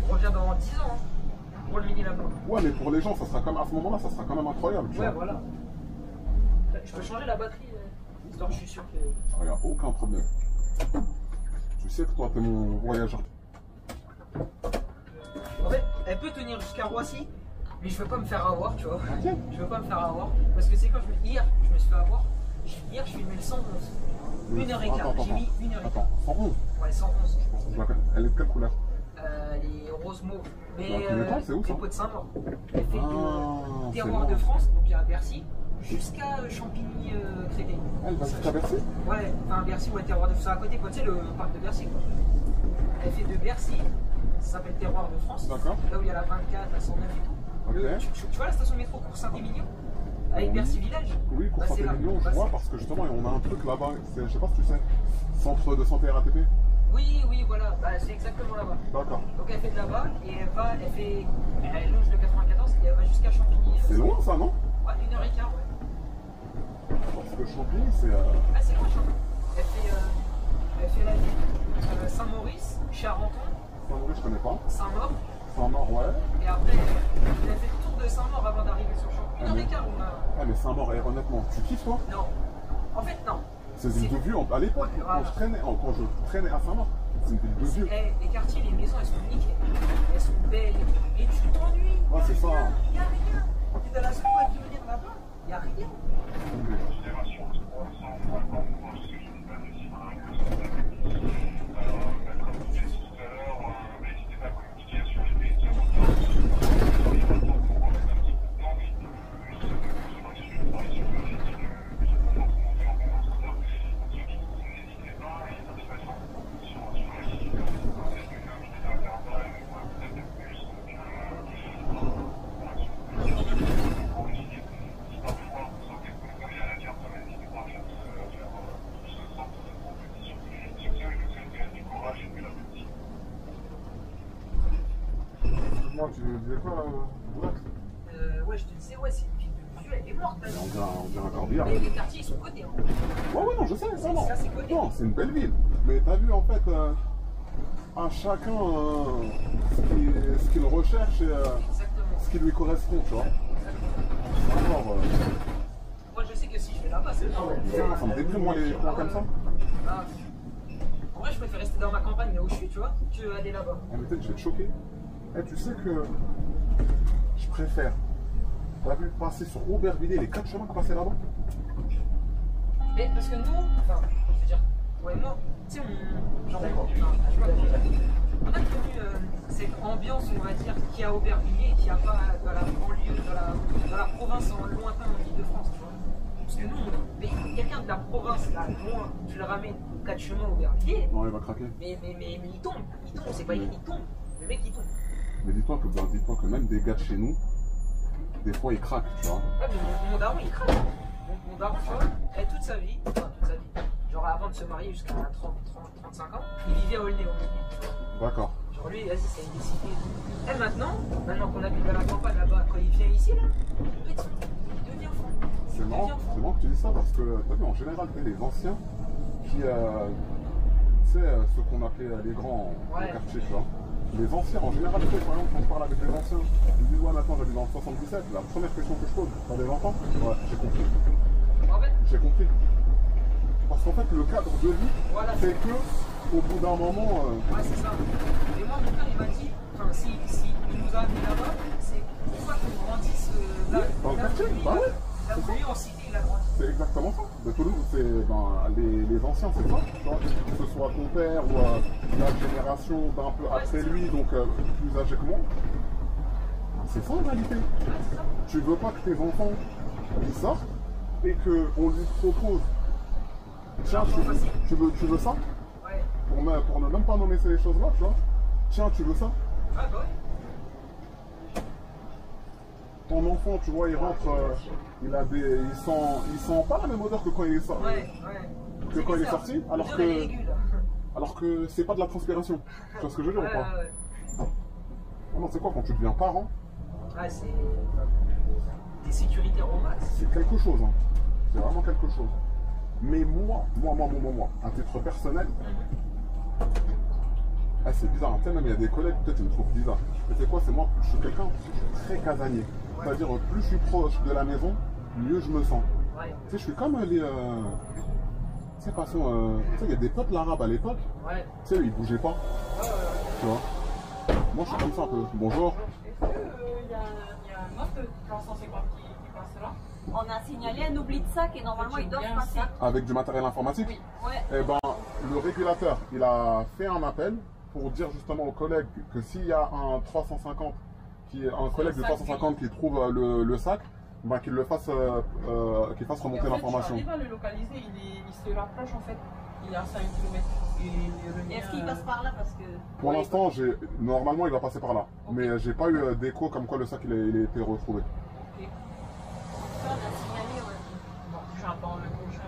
On revient dans 10 ans, hein, pour le Ménil-Amelot. Ouais, mais pour les gens, ça sera comme, à ce moment-là, ça sera quand même incroyable, tu Ouais, vois. voilà. Je peux changer la batterie, histoire je suis sûr que... Il n'y a aucun problème. Tu sais que toi, t'es mon voyageur. En fait, elle peut tenir jusqu'à Roissy, mais je veux pas me faire avoir, tu vois. Ok. Je veux pas me faire avoir. Parce que c'est quand hier, je me suis fait avoir. Hier, je filmé le 111. 1h15. J'ai mis 1h15. Attends, 111. Ouais, 111. Je la connais. Elle est de quelle couleur? Les roses mauves. Mais Dans quel état, c'est où, ça? Dépôt de Saint-Maur. Elle fait Ah, de c'est terroir loin. de France, donc il y a Bercy, jusqu'à Champigny-Créteil. Elle va jusqu'à Bercy? Ouais, enfin Bercy, ouais, terroir de France à côté, quoi. Tu sais, le parc de Bercy, quoi. Elle fait de Bercy, ça s'appelle Terroir de France. D'accord. Là où il y a la 24, la 109 et tout. Ok. Tu vois la station métro pour Saint-Émilion? Avec Bercy Village? Oui, Bah, c'est là. Cours-Saint-Émilion, je Bah, vois, parce que justement, on a un truc là-bas, je sais pas si tu sais, centre de santé RATP. Oui, voilà, bah, c'est exactement là-bas. D'accord. Donc elle fait de là-bas et elle longe le 94 et elle va jusqu'à Champigny. C'est loin ça, non? Ouais, 1h15, ouais. Parce que Champigny, c'est. Ah, c'est loin, Champigny. Elle fait la ville Saint-Maurice, Charenton, Saint-Maurice, je connais pas. Saint-Maur. Saint-Maur, ouais. Et après, elle a fait le tour de Saint-Maur avant d'arriver sur Champigny. 1h15, on a. Ah, mais Saint-Maur, honnêtement, tu kiffes toi? Non. En fait, non. C'est une ville de vieux. À l'époque, Ouais, voilà. quand je traînais à Saint-Maur, c'est une ville de vieux. Les quartiers, les maisons, elles sont nickel. Elles sont belles et tout. Et tu t'ennuies. Ah, c'est ça. Il n'y a rien. Tu es dans la seule fois qui venir là-bas. Il n'y a rien. Génération 350, ce que je ne dis pas de si comme vous l'avez dit tout à l'heure, n'hésitez pas à communiquer sur les pays de pour remettre un petit peu de temps, mais je travaille sur le site, j'ai pas forcément fait encore dans ça. N'hésitez pas, et de toute façon, sur la liste, peut-être que l'invité d'Internet, peut-être plus, pour une idée. Si parfois vous sentez que vous avez à la carte, n'hésitez pas à faire ce centre de compétition. Si vous avez du courage et de l'appétit. Excuse-moi, tu disais quoi, Boulat? Ouais, je te disais, ouais, c'est une ville de vieux, elle est morte. Là. On dirait un corbillard. Mais les quartiers, ils sont cotés. Hein. Ouais, non, je sais, ça, non. Ça, c'est coté. Non, c'est une belle ville. Mais t'as vu, en fait, à chacun ce qu'il recherche et Exactement. ce qui lui correspond, tu vois. Exactement. Alors, Moi, je sais que si je vais là-bas, c'est bien. ça me déprime, moi, les coins comme ça. Ah. En vrai, je préfère rester dans ma campagne, là où je suis, tu vois, que aller là-bas. En fait, je vais te choquer. Eh, tu sais que je préfère, t'as vu, passer sur Aubervilliers, les 4 chemins que passer là-bas. Mais parce que nous, enfin, je veux dire, ouais, moi, tu sais, on a connu cette ambiance, on va dire, qu'il y a à Aubervilliers et qu'il n'y a pas dans la banlieue, dans la province en lointain en Ile-de-France, tu vois. Parce que nous, mais quelqu'un de la province, là, loin, tu le ramènes 4 chemins Aubervilliers, Non, il va craquer. mais il tombe, c'est pas il tombe, le mec il tombe. Mais dis-toi que même des gars de chez nous, des fois ils craquent, tu vois. Ouais, mais mon daron il craque. Mon daron, tu vois, toute sa vie, genre avant de se marier jusqu'à 35 ans, il vivait à Aulnay, D'accord. Genre lui, vas-y, c'est une décidé. Et maintenant qu'on habite dans la campagne là-bas, quand il vient ici, là, il devient fou. C'est marrant que tu dis ça parce que, t'as vu, en général, t'as les anciens qui, tu sais, ceux qu'on appelait les grands au quartier, tu vois. Les anciens, en général, tu sais, par exemple, quand je parle avec les anciens, ils me disent, ouais, maintenant j'habite dans le 77, la première question que je pose, t'as des enfants? Ouais, j'ai compris. En fait, J'ai compris. Parce qu'en fait, le cadre de vie voilà. fait que, au bout d'un moment. Ouais, c'est ça. Et moi, moi, mon père, il m'a dit, enfin, si il nous a amenés là-bas, c'est pour pas qu'on grandisse là. Dans le quartier, bah ouais. Là où lui, en cité, il a grandi. C'est exactement ça. De Toulouse, c'est ben, les anciens, c'est ça. Tu vois, que ce soit ton père ou la génération d'un peu après lui, donc plus âgé que moi. C'est ça en réalité. Tu veux pas que tes enfants ils sortent et qu'on lui propose. Tiens, tu veux ça? Ouais. Pour ne même pas nommer ces choses-là, tu vois. Tiens, tu veux ça? Ah bah ouais. Ton enfant, tu vois, il rentre, il sent pas la même odeur que quand il est sorti. Ouais. Que quand il est sorti, L'odeur, elle est aiguë, là. alors que c'est pas de la transpiration. Tu vois ce que je veux dire ou pas? Ouais. Ah non, c'est quoi quand tu deviens parent? Ah, c'est des sécuritaires au max. C'est quelque chose, hein. C'est vraiment quelque chose. Mais moi, à titre personnel, c'est bizarre. Tu sais, même il y a des collègues, peut-être ils me trouvent bizarre. Mais c'est quoi? C'est moi, je suis quelqu'un, je suis très casanier. C'est-à-dire, plus je suis proche de la maison, mieux je me sens. Ouais. Tu sais, je suis comme les. Tu sais, façon. Tu sais, il y a des peuples arabes à l'époque. Ouais. Tu sais, ils bougeaient pas. Tu vois? Moi, je suis comme ça un peu. Bonjour. Est-ce qu'il y a un autre transport qui passe là? On a signalé un oubli de sac et normalement ils doivent passer. Avec du matériel informatique? Oui. Ouais. Eh ben, le régulateur, il a fait un appel pour dire justement aux collègues que s'il y a un 350, un collègue de 350 qui trouve le sac, ben, qu'il le fasse, qu'il fasse remonter l'information. Tu arrives à le localiser, il se rapproche en fait. Il est à 5 km. Est-ce qu'il passe par là parce que... Pour l'instant, normalement, il va passer par là. Okay. Mais j'ai pas eu d'écho comme quoi le sac il a été retrouvé. Ok. Ça, on a signalé, ouais. Bon, j'attends le prochain.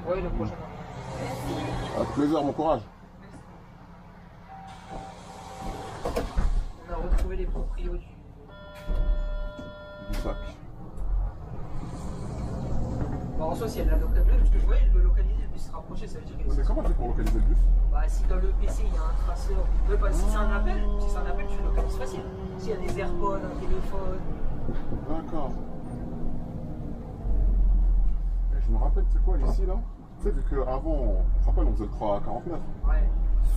Ouais, le prochain. Avec plaisir, bon courage. On a retrouvé les proprios Du sac. Bon, en soi, si elle l'a localisé, parce que je voyais le localiser, le bus se rapprocher, ça veut dire que. Mais comment tu fais pour localiser le bus? Bah, si dans le PC il y a un traceur, si c'est un appel, tu le localises facile. S'il y a des AirPods, un téléphone. D'accord. Je me rappelle, tu sais quoi, ici là? Tu sais, vu qu'avant, je me rappelle, on faisait le 349. Ouais.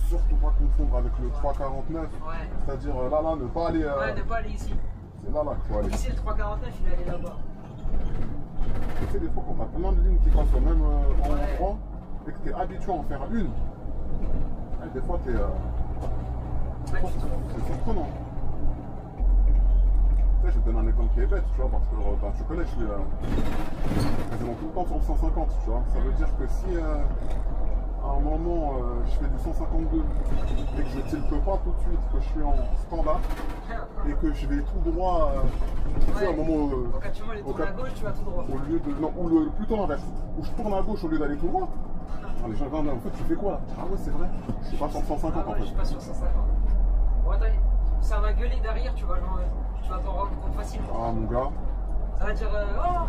Surtout pas confondre avec le 349. Ouais. C'est-à-dire là, ne pas aller. Ouais, ne pas aller ici. C'est là qu'il faut aller. Ici, le 349, il allait là-bas. Tu sais, des fois, quand t'as plein de lignes qui passent au même endroit et que t'es habitué à en faire une, des fois, c'est surprenant. Tu sais, je te donne un exemple qui est bête, tu vois, parce que tu connais, je suis quasiment tout le temps sur le 150, tu vois. Ça veut dire que si à un moment je fais du 152 et que je tilte pas tout de suite, que je suis en standard et que je vais tout droit, tu sais, à un moment. Donc, quand tu vois, tournes à gauche, tu vas tout droit. Au lieu de. Non, ou plutôt l'inverse. Où je tourne à gauche au lieu d'aller tout droit. Les gens disent, en fait, tu fais quoi là? Ah ouais, c'est vrai. Je suis pas sur 150 en fait. Je suis pas sur 150. Bon, attends, ça va gueuler derrière, tu vas t'en rendre compte facilement. Ah mon gars. Ça va dire, oh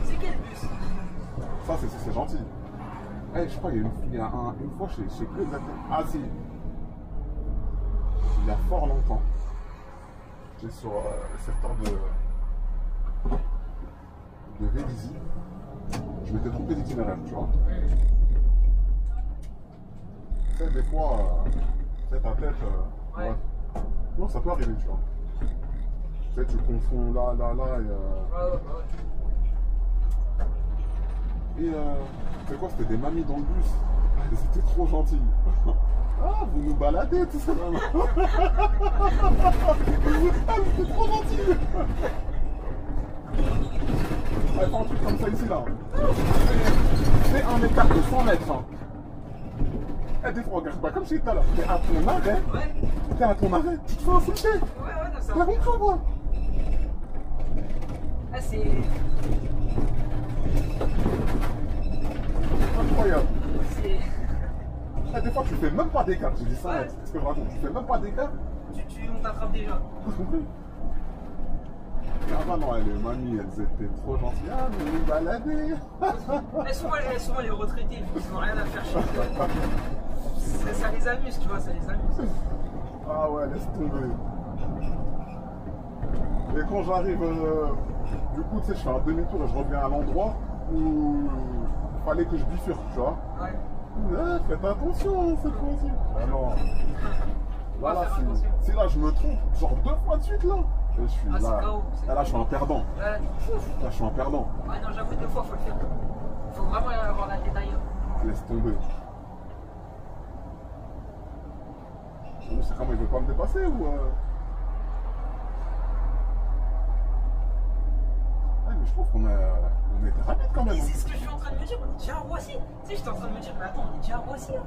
c'est quel bus? Ça, c'est gentil. Je crois qu'il y a une fois, je sais plus exactement. Ah si. Il y a fort longtemps. J'étais sur le secteur de Vélizy. Je m'étais trompé d'itinéraire, tu vois. Tu sais, des fois, ta tête. Ouais. Non, ça peut arriver, tu vois. Tu sais, tu confonds là et. Ouais. Et c'est quoi? C'était des mamies dans le bus. Elles étaient trop gentilles. Ah, vous nous baladez, tout ça. Ah, c'était trop gentil. Ouais, fais un truc comme ça ici, là. C'est un écart de 100 mètres. Hein. Des fois, regarde pas comme je disais tout à l'heure. T'es à ton arrêt. Ouais. T'es à ton arrêt. Tu te fais insulter. Ouais, non, ça T'as compris, moi? Ah, c'est. Incroyable. C'est. Des fois, tu fais même pas d'écart. Je dis ça, Ouais. c'est ce que je raconte. Tu fais même pas d'écart. On t'attrape déjà. T'as compris? Ah bah non, les mamies, elles étaient trop gentilles. Ah, vous nous baladez. Souvent les retraités, ils n'ont rien à faire chez eux. Ça les amuse, tu vois, ça les amuse. Ah ouais, laisse tomber. Et quand j'arrive, du coup, tu sais, je fais un demi-tour et je reviens à l'endroit où il fallait que je bifurque, tu vois. Ouais. Faites attention cette fois-ci. Ah non. On va Là, faire attention. si là je me trompe, genre 2 fois de suite là. Et je suis Ah, c'est là. KO, c'est Là, je suis un perdant. Là, Là, je suis un perdant. ouais, non, j'avoue, 2 fois, faut le faire. Faut vraiment avoir la tête ailleurs. Laisse tomber. Je sais comment il veut pas me dépasser ou. Ah, mais je trouve qu'on a été rapide quand même. Et c'est ce que je suis en train de me dire, on est déjà à Roissy. Tu sais, j'étais en train de me dire, mais attends, on est déjà à Roissy là.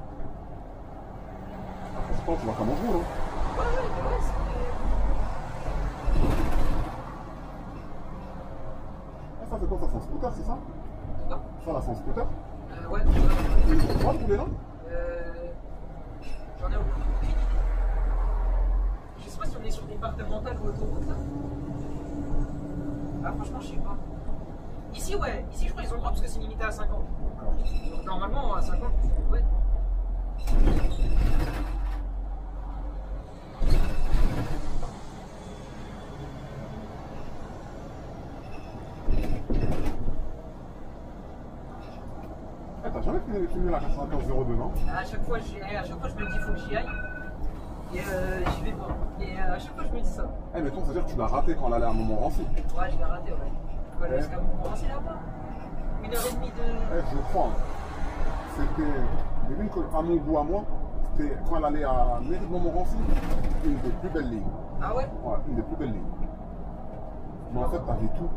Pourtant, tu vois comment je roule. Hein. Ouais, mais ouais, c'est. Ah, ça, c'est quoi ça? C'est un scooter, c'est ça? Quoi? Ça, là, c'est un scooter? Ouais, Tu vois rouler là? j'en ai aucune idée. Je sais pas si on est sur départemental ou autoroute là. Ah, franchement, je sais pas. Ici, ouais, ici, je crois qu'ils ont le droit parce que c'est limité à 50. Donc, normalement, à 50, ouais. Eh, t'as jamais filmé la 9502, non? À chaque fois, je me dis, faut que j'y aille. Et j'y vais pas. Et à chaque fois, je me dis ça. Eh, mais toi, c'est-à-dire que tu l'as raté quand elle allait à Montmorency. Ouais, je l'ai raté, ouais. Faut aller Ouais. jusqu'à Montmorency là-bas. 1h30 de. Eh, je crois. Hein. C'était. À mon goût, à moi, c'était quand elle allait à Mairie de Montmorency, une des plus belles lignes. Ah ouais? Ouais, une des plus belles lignes. Mais en fait, t'avais tout.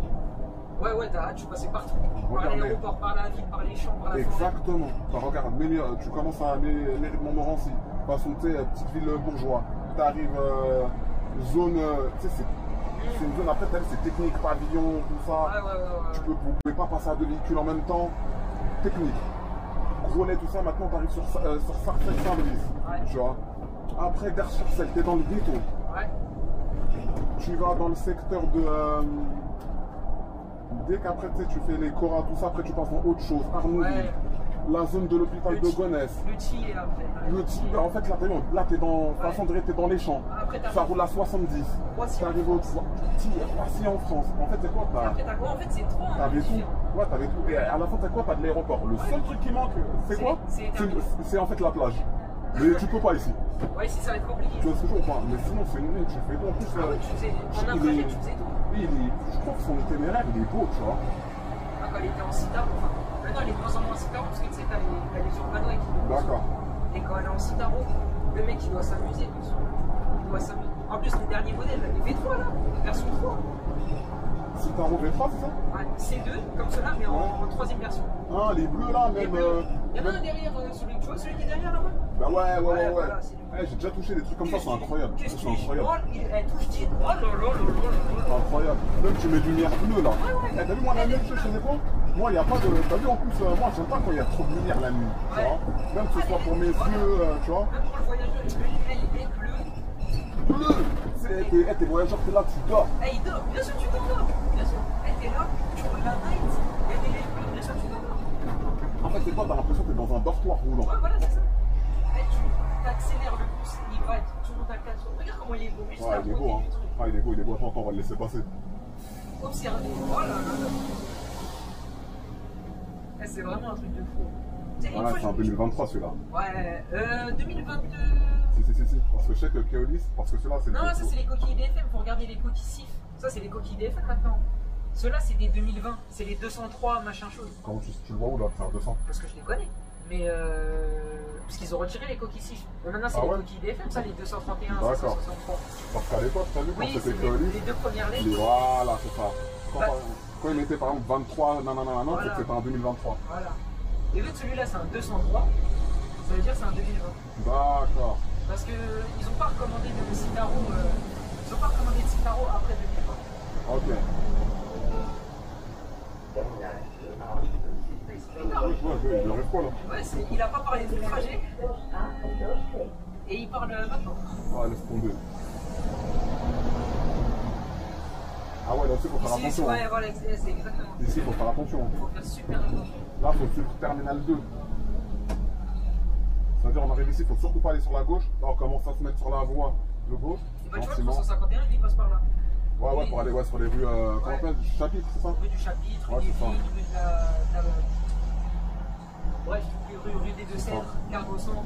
Ouais, tu passais partout. Par Regardez. l'aéroport, par la ville, par les champs, par la forêt. Exactement. Bah, regarde, tu commences à Mairie de Montmorency, façon, tu sais, petite ville bourgeois. T'arrives zone, tu sais, c'est une zone, après, c'est technique, pavillon, tout ça. Ouais. Vous pouvez pas passer à 2 véhicules en même temps. Technique. Gros lait, tout ça, maintenant t'arrives sur Sarcelles Saint-Brice. Ouais. Tu vois. Après, Gare Sarcelles, t'es dans le ghetto. Ouais. Tu vas dans le secteur de. Dès qu'après tu fais les Cora, tout ça, après tu passes dans autre chose. Arnouville, Ouais. la zone de l'hôpital de Gonesse. Le Ti est après. Le Ti, en fait là t'es dans. Ouais. Façon de dire, t'es dans les champs. Après, t'as Ça roule à 70. Roissy. T'arrives au Roissy en France. En fait, c'est quoi? Après, t'as quoi? En fait, c'est trop. T'avais tout. Ouais, t'avais tout. Et à la fin, t'as quoi? T'as de l'aéroport. Le seul truc qui manque, c'est quoi? C'est en fait la plage. Mais tu peux pas ici. Ouais, si ça va être compliqué. Tu vois ce que je veux dire? Mais sinon, c'est une ligne, tu fais tout. En plus, Ah ouais, tu faisais. En un trajet, tu faisais tout. oui, je trouve que son itinéraire, il est beau, tu vois. Ah, quand elle était en Citaro, enfin. Maintenant, elle est de moins en moins en Citaro parce que tu sais, t'as les Urbanois qui vont. D'accord. Et quand elle est en Citaro, le mec, il doit s'amuser. Il doit s'amuser. En plus, les derniers modèles, les V3 là, version 3. Si t'as un V3, c'est ça? Ouais, C2, comme cela, mais en troisième version. Ah, les bleus là, Les même. bleus. Il y en a un derrière, tu vois celui qui est derrière là-bas? Bah ouais. Voilà, c'est lui. Eh, j'ai déjà touché des trucs comme ça, c'est incroyable. Qu'est-ce C'est qu'il incroyable. elle touche 10. Oh là là. Incroyable. Même tu mets de lumière bleue là. Ouais. Eh, t'as vu, moi la nuit, je faisais quoi? Moi, il n'y a pas de. T'as vu, en plus, moi, j'aime pas quand il y a trop de lumière la nuit. Tu Ouais. vois? Même que ce soit pour mes yeux, tu vois. Même pour le voyageur, elle est bleue. Bleu. T'es voyageur, t'es là, tu dors. Il dort, bien sûr tu dors. Bien sûr. T'es là, tu roules la night. Il y a des lèvres bleues, bien sûr tu dors. En fait, c'est quoi? T'as l'impression que t'es dans un dortoir roulant. Ouais, voilà, c'est ça. Tu accélères le pouce, il va être tout le monde à 4. Regarde comment il est beau. Juste Ouais, la il est beau, beauté hein. du truc. Ah, il est beau. Attends, on va le laisser passer. Observez. Oh là là. C'est vraiment un truc de fou. Voilà, c'est un 2023 celui-là. Ouais, 2022. Si. Parce que je sais que Keolis, parce que celui-là, c'est le. Non, ça c'est les coquilles DFM. Faut regarder les coquilles SIF. Ça c'est les coquilles DFM maintenant. Ceux-là c'est des 2020. C'est les 203 machin chose. Comment tu le vois où là? C'est un 200. Parce que je les connais. Mais parce qu'ils ont retiré les coquilles SIF. Mais maintenant c'est Ah les ouais coquilles DFM, ça les 231, D'accord. 563. Parce qu'à l'époque, t'as vu quand Oui, c'est c'était Keolis? les deux premières lettres. Voilà, c'est ça. Bah. Quand il mettait par exemple 23, nanana, Voilà. c'est que c'était en 2023. Voilà. Et vu que celui-là c'est un 203, ça veut dire que c'est un 2020. D'accord. Parce qu'ils n'ont pas recommandé de Citaro. Ils n'ont pas recommandé de Citaro après 2020. Ok. Ouais, il arrive quoi là? Ouais, il a pas parlé du trajet. Et il parle maintenant. Ah, laisse tomber. Ah ouais, là aussi, faut faire Ici, attention. ouais, Hein. voilà, c'est exactement. Ici, faut faire attention. Il faut faire super attention. Là, faut suivre Terminal 2. C'est-à-dire, on arrive ici, faut surtout pas aller sur la gauche. Là, on commence à se mettre sur la voie de gauche. Et bah, tu vois, le gentiment. 351, il passe par là. Ouais, pour aller sur les rues. Comment on appelle? Chapitre, c'est ça? Rue du Chapitre, Ouais, rue des c'est ça. Vignes, rue de la. Bref, rue des Deux-Sèvres, Cargo Centre.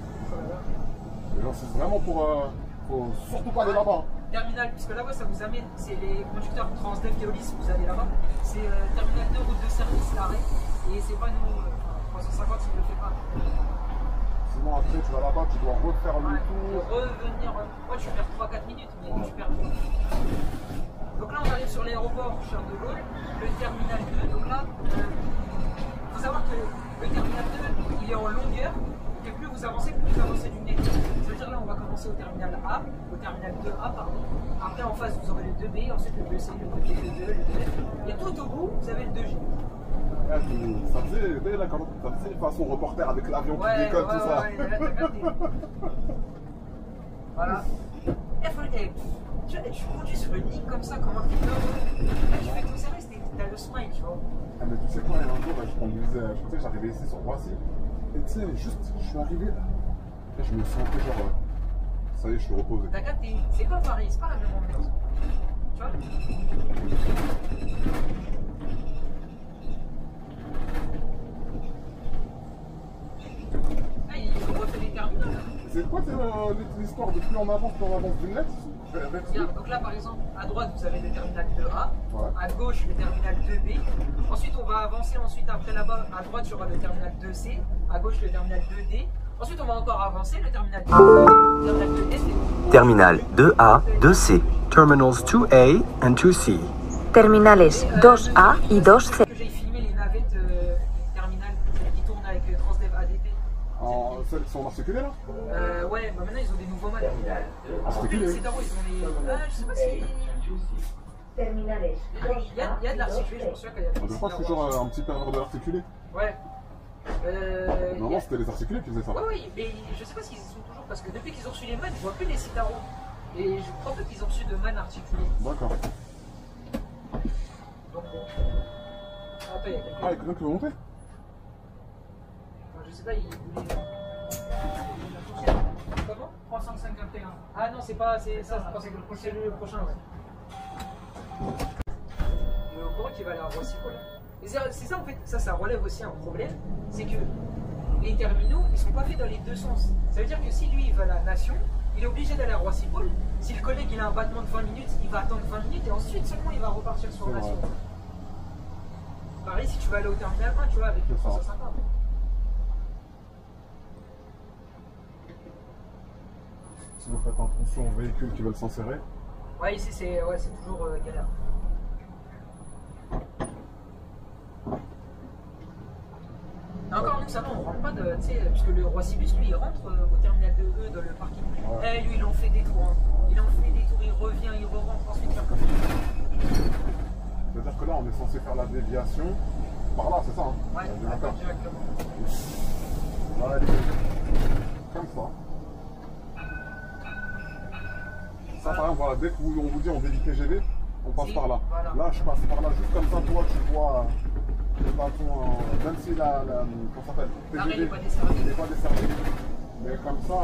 Les gens, c'est vraiment pour. Faut surtout pas aller là-bas. Terminal, puisque là-bas ça vous amène, c'est les conducteurs Transdev Keolis, vous allez là-bas. C'est terminal 2, route de service, l'arrêt. Et c'est pas nous, 350 il ne le fait pas. Sinon, après, tu vas là-bas, tu dois refaire le tour. Revenir, moi tu perds 3-4 minutes, mais tu perds. Donc là on arrive sur l'aéroport Charles de Gaulle, le terminal 2. Donc là, il faut savoir que le terminal 2 il est en longueur, et plus vous avancez du nez. Ça veut dire là on va commencer au terminal A, au terminal 2A pardon. Après en face vous aurez le 2B, ensuite le 2C, le 2B, le 2, le 2F. Et tout au bout vous avez le 2G. Ça faisait façon reporter avec l'avion qui décolle, tout ça. Ouais, t'as capté. Voilà. Tu conduis sur une ligne comme ça, comment tu peux. Là, tu fais tout ça, t'as le smile, tu vois. Ah, mais tu sais quoi, un jour, je conduisais, j'arrivais ici sur Roissy, et tu sais, juste, je suis arrivé là, et je me sentais genre, ça y est, je suis reposé. T'as capté, c'est pas pareil, c'est pas la même ambiance. Tu vois. Ah, il refait les terminaux là. C'est quoi l'histoire de plus en avance d'une lettre? Regarde, donc là par exemple, à droite vous avez le terminal 2A, ouais. À gauche le terminal 2B, ensuite on va avancer, ensuite après là-bas, à droite il y aura le terminal 2C, à gauche le terminal 2D, ensuite on va encore avancer, le terminal 2E, le terminal 2S. Terminal 2A, 2C. Terminals 2A and 2C. Terminales 2A y 2C. Que j'ai filmé les navettes terminales qui tournent avec Transdev ADP. Celles qui sont articulées là? Ouais, bah maintenant ils ont des nouveaux modèles. Articulées? C'est d'abord ils ont les. Je sais pas si. Il y a de l'articulé, je me souviens qu'il y a de l'articulé. Je crois que c'est genre un petit perdre de l'articulé. Ouais. Non, c'était les articulés qui faisaient ça. Oui, mais je sais pas s'ils y sont toujours parce que depuis qu'ils ont reçu les man, je vois plus les Citaro. Et je crois pas qu'ils ont reçu de man articulé. D'accord. Donc bon. Attends, il y a quelqu'un. Ah, il y a quelqu'un qui veut monter? Je sais pas, il voulait. Comment 351. Ah non, c'est pas. C'est ça, c'est le prochain, ouais. Mais au courant qu'il va aller à Roissy-Paul. C'est ça en fait, ça relève aussi un problème, c'est que les terminaux, ils sont pas faits dans les deux sens. Ça veut dire que si lui il va à la Nation, il est obligé d'aller à Roissy-Paul. Si le collègue il a un battement de 20 minutes, il va attendre 20 minutes et ensuite seulement il va repartir sur Nation. Pareil si tu vas aller au terminal 1, tu vois, avec le 350. Si vous faites attention aux véhicules qui veulent s'insérer. Ouais, ici c'est toujours galère. Encore nous ça va, on rentre pas de. Tu sais, puisque le Roissy-Bus lui il rentre au terminal de E dans le parking. Ouais. Lui il en fait des tours. Hein. Il en fait des tours, il revient, il re-rentre ensuite faire comme ça. C'est-à-dire que là on est censé faire la déviation par là, c'est ça hein? Ouais, d'accord, directement. Ouais, comme ça. Ça par exemple, voilà, dès qu'on vous dit on dévie TGV, on passe par là. Voilà. Là je passe par là juste comme ça, toi tu vois. Même si comment ça s'appelle, TGV il n'est pas desservi. Mais comme ça.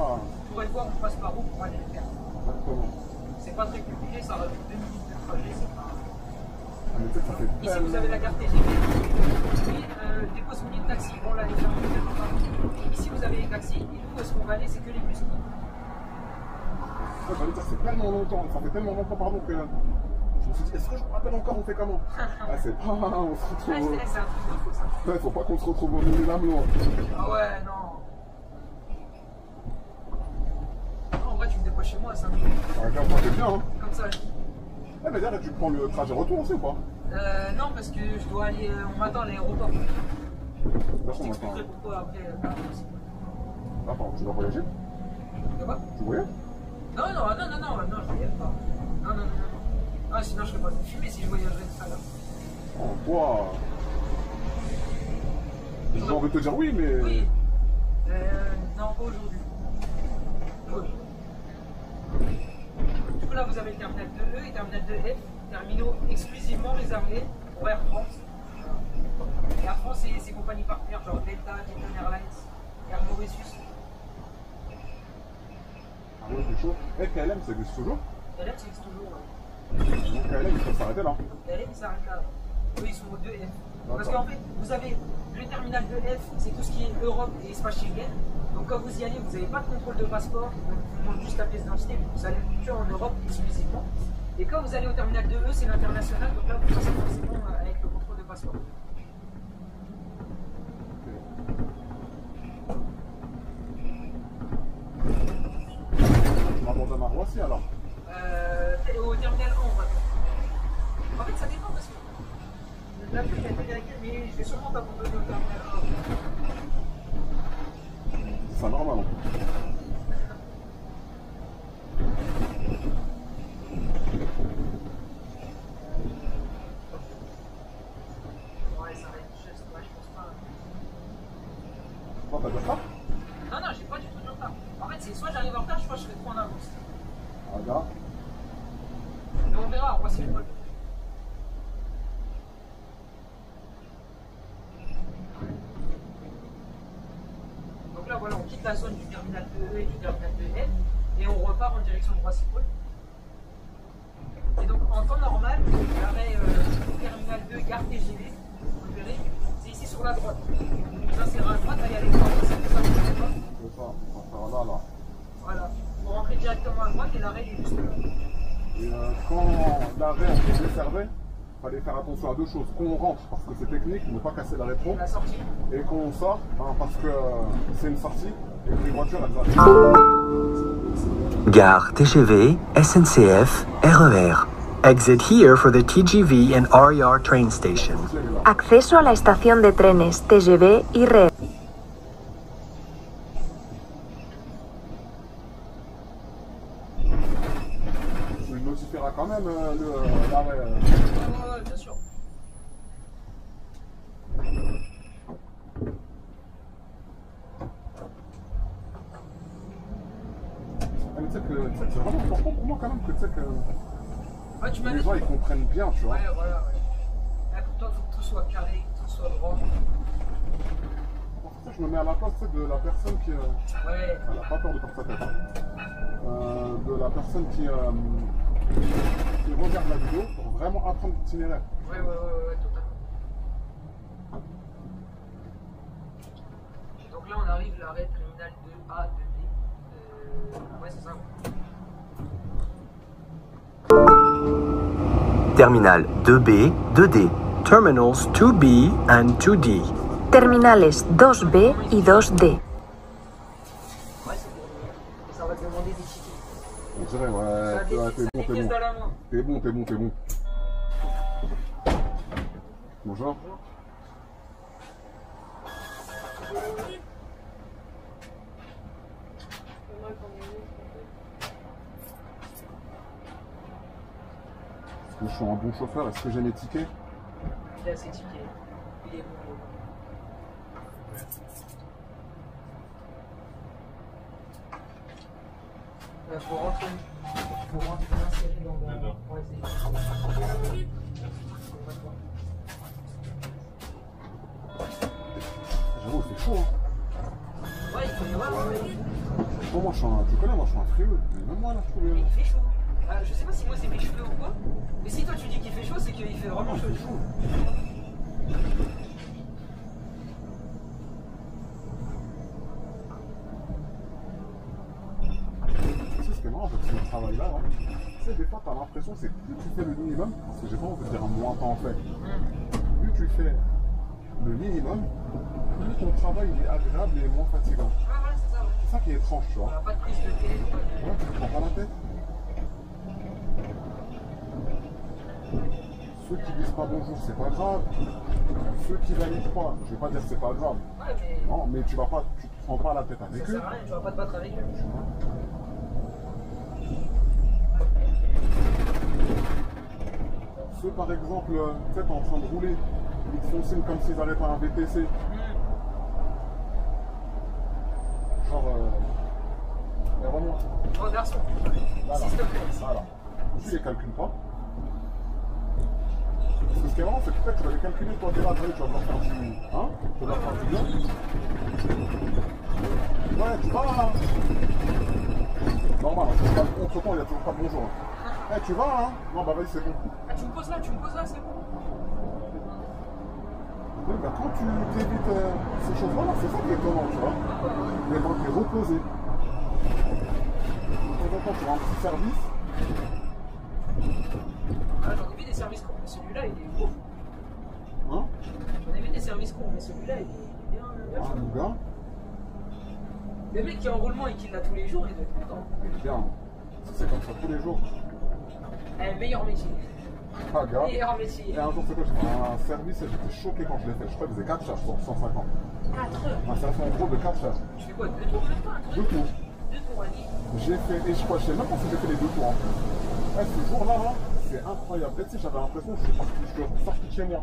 Pour aller voir, on passe par où pour aller le faire. Exactement. C'est pas très compliqué, ça rajoute 2 minutes de trajet, c'est pas. Ah, mais ça fait ici vous avez la carte TGV, et dépose minutes taxi. Bon là les fermes, ici vous avez les taxis, et nous où est-ce qu'on va aller, c'est que les bus. Ça veut dire c'est tellement longtemps, ça fait tellement longtemps pardon que. Je me suis dit, est-ce que je me rappelle encore on fait comment? Ah, c'est pas, on se retrouve. C'est un truc de fou ça. Ouais, faut pas qu'on se retrouve au milieu de l'amelot. Ah ouais, non. En vrai, tu me déposes chez moi à 5 minutes. Ouais, moi c'est bien, hein. Comme ça. Eh, mais d'ailleurs, tu prends le trajet retour aussi ou pas? Non, parce que je dois aller. On m'attend à l'aéroport. Je t'expliquerai pourquoi après. Attends, tu dois voyager? De quoi? Tu voyages? Non, je voyage pas. Non. Ah, sinon je serais pas fumé si je voyagerais tout à l'heure. Oh, quoi? J'ai envie de te dire oui, mais. Oui. Non, pas aujourd'hui. Du coup, là, vous avez le terminal 2E et le terminal 2F, terminaux exclusivement réservés pour Air France. Et Air France, c'est ses compagnies partenaires, genre Delta, Titan Airlines, Air Mauritius. Ah ouais, c'est chaud. Eh, KLM, ça existe toujours? KLM, ça existe toujours, ouais. Donc KLM, ils peuvent s'arrêter là. KLM, ils s'arrêtent là. Eux, ils sont au 2F. Parce qu'en fait, vous avez le terminal de F, c'est tout ce qui est Europe et espace Schengen. Donc quand vous y allez, vous n'avez pas de contrôle de passeport, donc vous demande juste la pièce d'identité, vous allez que en Europe exclusivement. Et quand vous allez au terminal de E, c'est l'international, donc là vous passez forcément avec le contrôle de passeport. On abandonne à Roissy alors. Au terminal 1, on va dire. En fait, ça dépend parce que la pub a été vérifiée, mais je vais sûrement t'abandonner au terminal 1. C'est normal. Ouais, ça va être juste, ouais, je pense pas. Pourquoi t'as de retard? Non, non, j'ai pas du tout de retard. En fait, c'est soit j'arrive en retard, soit je serai trop en avance. Ah, là. Mais on verra, Roissy le vol. Donc là, voilà, on quitte la zone du terminal 2E et du terminal 2F et on repart en direction de Roissy-Pôle. Et donc, en temps normal, l'arrêt terminal 2, gare TGV, vous verrez, c'est ici sur la droite. Donc ça, c'est à droite, allez à l'écran, c'est ça, vous ne pas. C'est ça, on va faire là, là. Voilà, vous rentrez directement à droite et l'arrêt est juste là. Et quand l'arrêt on se desservait, il fallait faire attention à deux choses. Quand on rentre, parce que c'est technique, ne pas casser la rétro. La sortie. Et quand on sort, parce que c'est une sortie et que les voitures elles arrivent. Gare TGV, SNCF, RER. Exit here for the TGV and RER train station. Acceso a la estación de trenes TGV y RER. Tu notifieras quand même l'arrêt. Ouais, bien sûr. Mais tu sais que c'est vraiment important pour moi quand même que tu sais que Ouais, tu m'as les dit. gens ils comprennent bien, tu vois. Ouais, voilà, ouais. Là, pour toi, il faut que tout soit carré, que tout soit droit. Je me mets à la place tu sais, de la personne qui. Ouais. Elle n'a pas peur de faire sa tête. De la personne qui regarde la vidéo pour vraiment apprendre l'itinéraire. Ouais, totalement. Donc là, on arrive à l'arrêt terminal 2A, 2B. Ouais, c'est ça. Terminal 2B, 2D. Terminals 2B and 2D. Terminales 2B y 2D. Ouais, c'est bon. Et ça va te demander des tickets. On dirait, ouais, t'es bon, t'es bon. Dans la main. T'es bon, t'es bon, t'es bon. Bonjour. Est-ce que je suis un bon chauffeur? Est-ce que j'ai mes tickets? Il a ses tickets. Il est bon. Faut rentrer l'insérer dans le. Ouais, c'est. J'avoue, c'est chaud, hein. Ouais, il faut y avoir. Bon, moi, tu connais, moi, je suis un frileux. Même moi, là, je Mais trouve. il fait chaud. Je sais pas si moi c'est mes cheveux ou quoi, mais si toi tu dis qu'il fait chaud, c'est qu'il fait vraiment chaud. Tu sais ce qui est marrant, c'est que ce travail-là, hein, tu sais, des fois, t'as l'impression que c'est plus tu fais le minimum, parce que j'ai pas envie de dire moins t'en fais. Plus tu fais le minimum, plus ton travail il est agréable et moins fatigant. Ouais, c'est ça. C'est ça qui est étrange, tu vois. Pas de prise de tête. Ouais, tu te prends pas la tête. Ceux qui disent pas bonjour, c'est pas grave. Ceux qui valident pas, je vais pas dire que c'est pas grave. Ouais, mais. Non, mais tu te prends pas la tête avec Ça eux. sert à rien, tu vas pas te battre avec eux. Ceux par exemple, tu sais, t'es en train de rouler, ils te font signe comme s'ils allaient faire un VTC. Genre, remonte. Oh garçon, Voilà. s'il te plaît. Voilà. Tu les calcules pas. Parce que ce qui est marrant, c'est que peut-être tu vas les calculer, toi, t'es là, tu vas leur faire du. Hein? Tu vas leur faire du bien. Ouais, tu vas. Normal, entre temps, il n'y a toujours pas de bonjour. Eh, tu vas, hein? Non, bah vas-y, c'est bon. Ah, tu me poses là, c'est bon. Oui, bah, quand tu évites ces choses-là, c'est ça qui est étonnant, tu vois. Mais quand tu es reposé, de temps en temps, tu as un petit service. Ah, j'en ai vu des services courts, mais celui-là, il est beau. Hein? J'en ai vu des services courts, mais celui-là, il est bien. Ah, mon gars, Le mec qui est en roulement et qui l'a tous les jours, il doit être content. il est bien. Si c'est comme ça tous les jours. Meilleur métier. Ah, gars. Meilleur métier. Et un jour, c'est quoi? J'ai fait un service et j'étais choqué quand je l'ai fait. Je crois qu'il faisait 4 charges pour 150. 4 heures. Un service en gros de 4 charges. Tu fais quoi? 2 tours même pas? 2 tours. 2 tours à l'île. J'ai fait, et je crois, je sais même pas si j'ai fait les 2 tours en plus. Ouais, ce jour-là, là, c'est incroyable. Et tu sais, j'avais l'impression que je suis sorti de chez moi.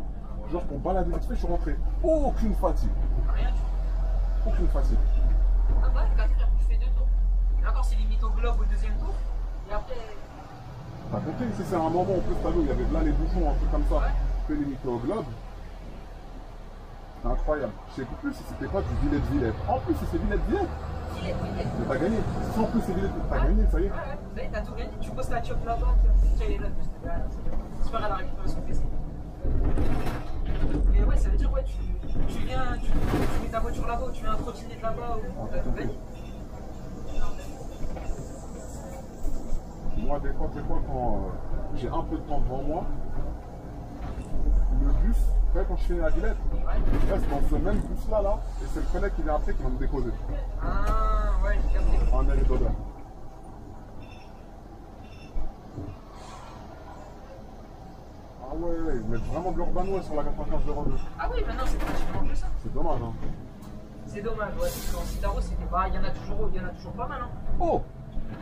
Genre pour balader vite fait, je suis rentré. Aucune fatigue. Rien du tout. Aucune fatigue. Ah bah, 4 heures, tu fais 2 tours. Et encore, c'est limite au globe au deuxième tour. Et après. T'as compris? Si c'est un moment en plus, t'as vu, il y avait là les bouchons, un truc comme ça. Tu fais limité au globe. C'est incroyable. Je sais plus si c'était pas du Villette. En plus, si c'est Villette. Villette. Mais t'as gagné. Si en plus c'est Villette, t'as gagné, ça y est. Ouais, t'as tout gagné. Tu poses ta chope là-bas. Tiens, il est là. J'espère qu'elle a récupéré son PC. Et ouais, ça veut dire, ouais, tu viens, tu mets ta voiture là-bas, ou tu viens trottiner là-bas, ou t'as tout gagné. Moi, des fois, quand j'ai un peu de temps devant moi, le bus, quand je finis la Villette, je reste dans ce même bus-là, et c'est le collègue qui vient après qui va me déposer. Ah, ouais, j'ai capté. En mairie d'odeur. Ah ouais, ils mettent vraiment de l'urbano sur la 95-02. Ah oui, maintenant c'est pratiquement que ça. C'est dommage, hein. C'est dommage, ouais. En Citaro, c'était pas. Il y en a toujours pas mal, hein. Oh!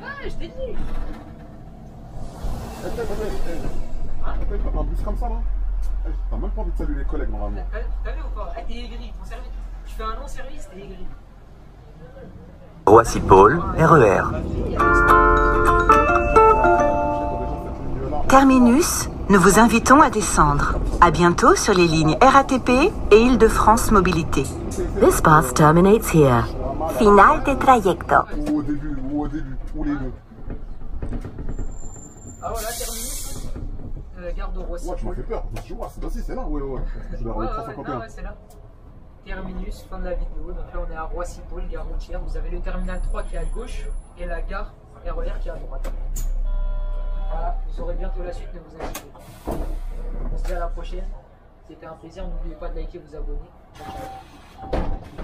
Ouais, je t'ai dit. T'as un bus comme ça, là? T'as même pas envie de saluer les collègues, normalement. T'as vu ou pas? T'es aigri, ton service. Tu fais un long service, t'es aigri. Roissy-Paul, RER. Terminus, nous vous invitons à descendre. À bientôt sur les lignes RATP et Île-de-France Mobilité. This bus terminates here. Final de trayecto. Ou au début, ou les deux. Ah voilà, terminus. Gare de Roissy. Ouais, tu m'as fait peur. Je me suis dit, ouais, c'est là-ci, c'est là. Ouais. Je l'ai revu 351. Ouais, c'est là. Terminus, fin de la vidéo. Donc là, on est à Roissy-Paul, gare routière. Vous avez le terminal 3 qui est à gauche et la gare RER qui est à droite. Voilà, vous aurez bientôt la suite, ne vous inquiétez pas. On se dit à la prochaine. C'était un plaisir. N'oubliez pas de liker, vous abonner. Ciao, ciao.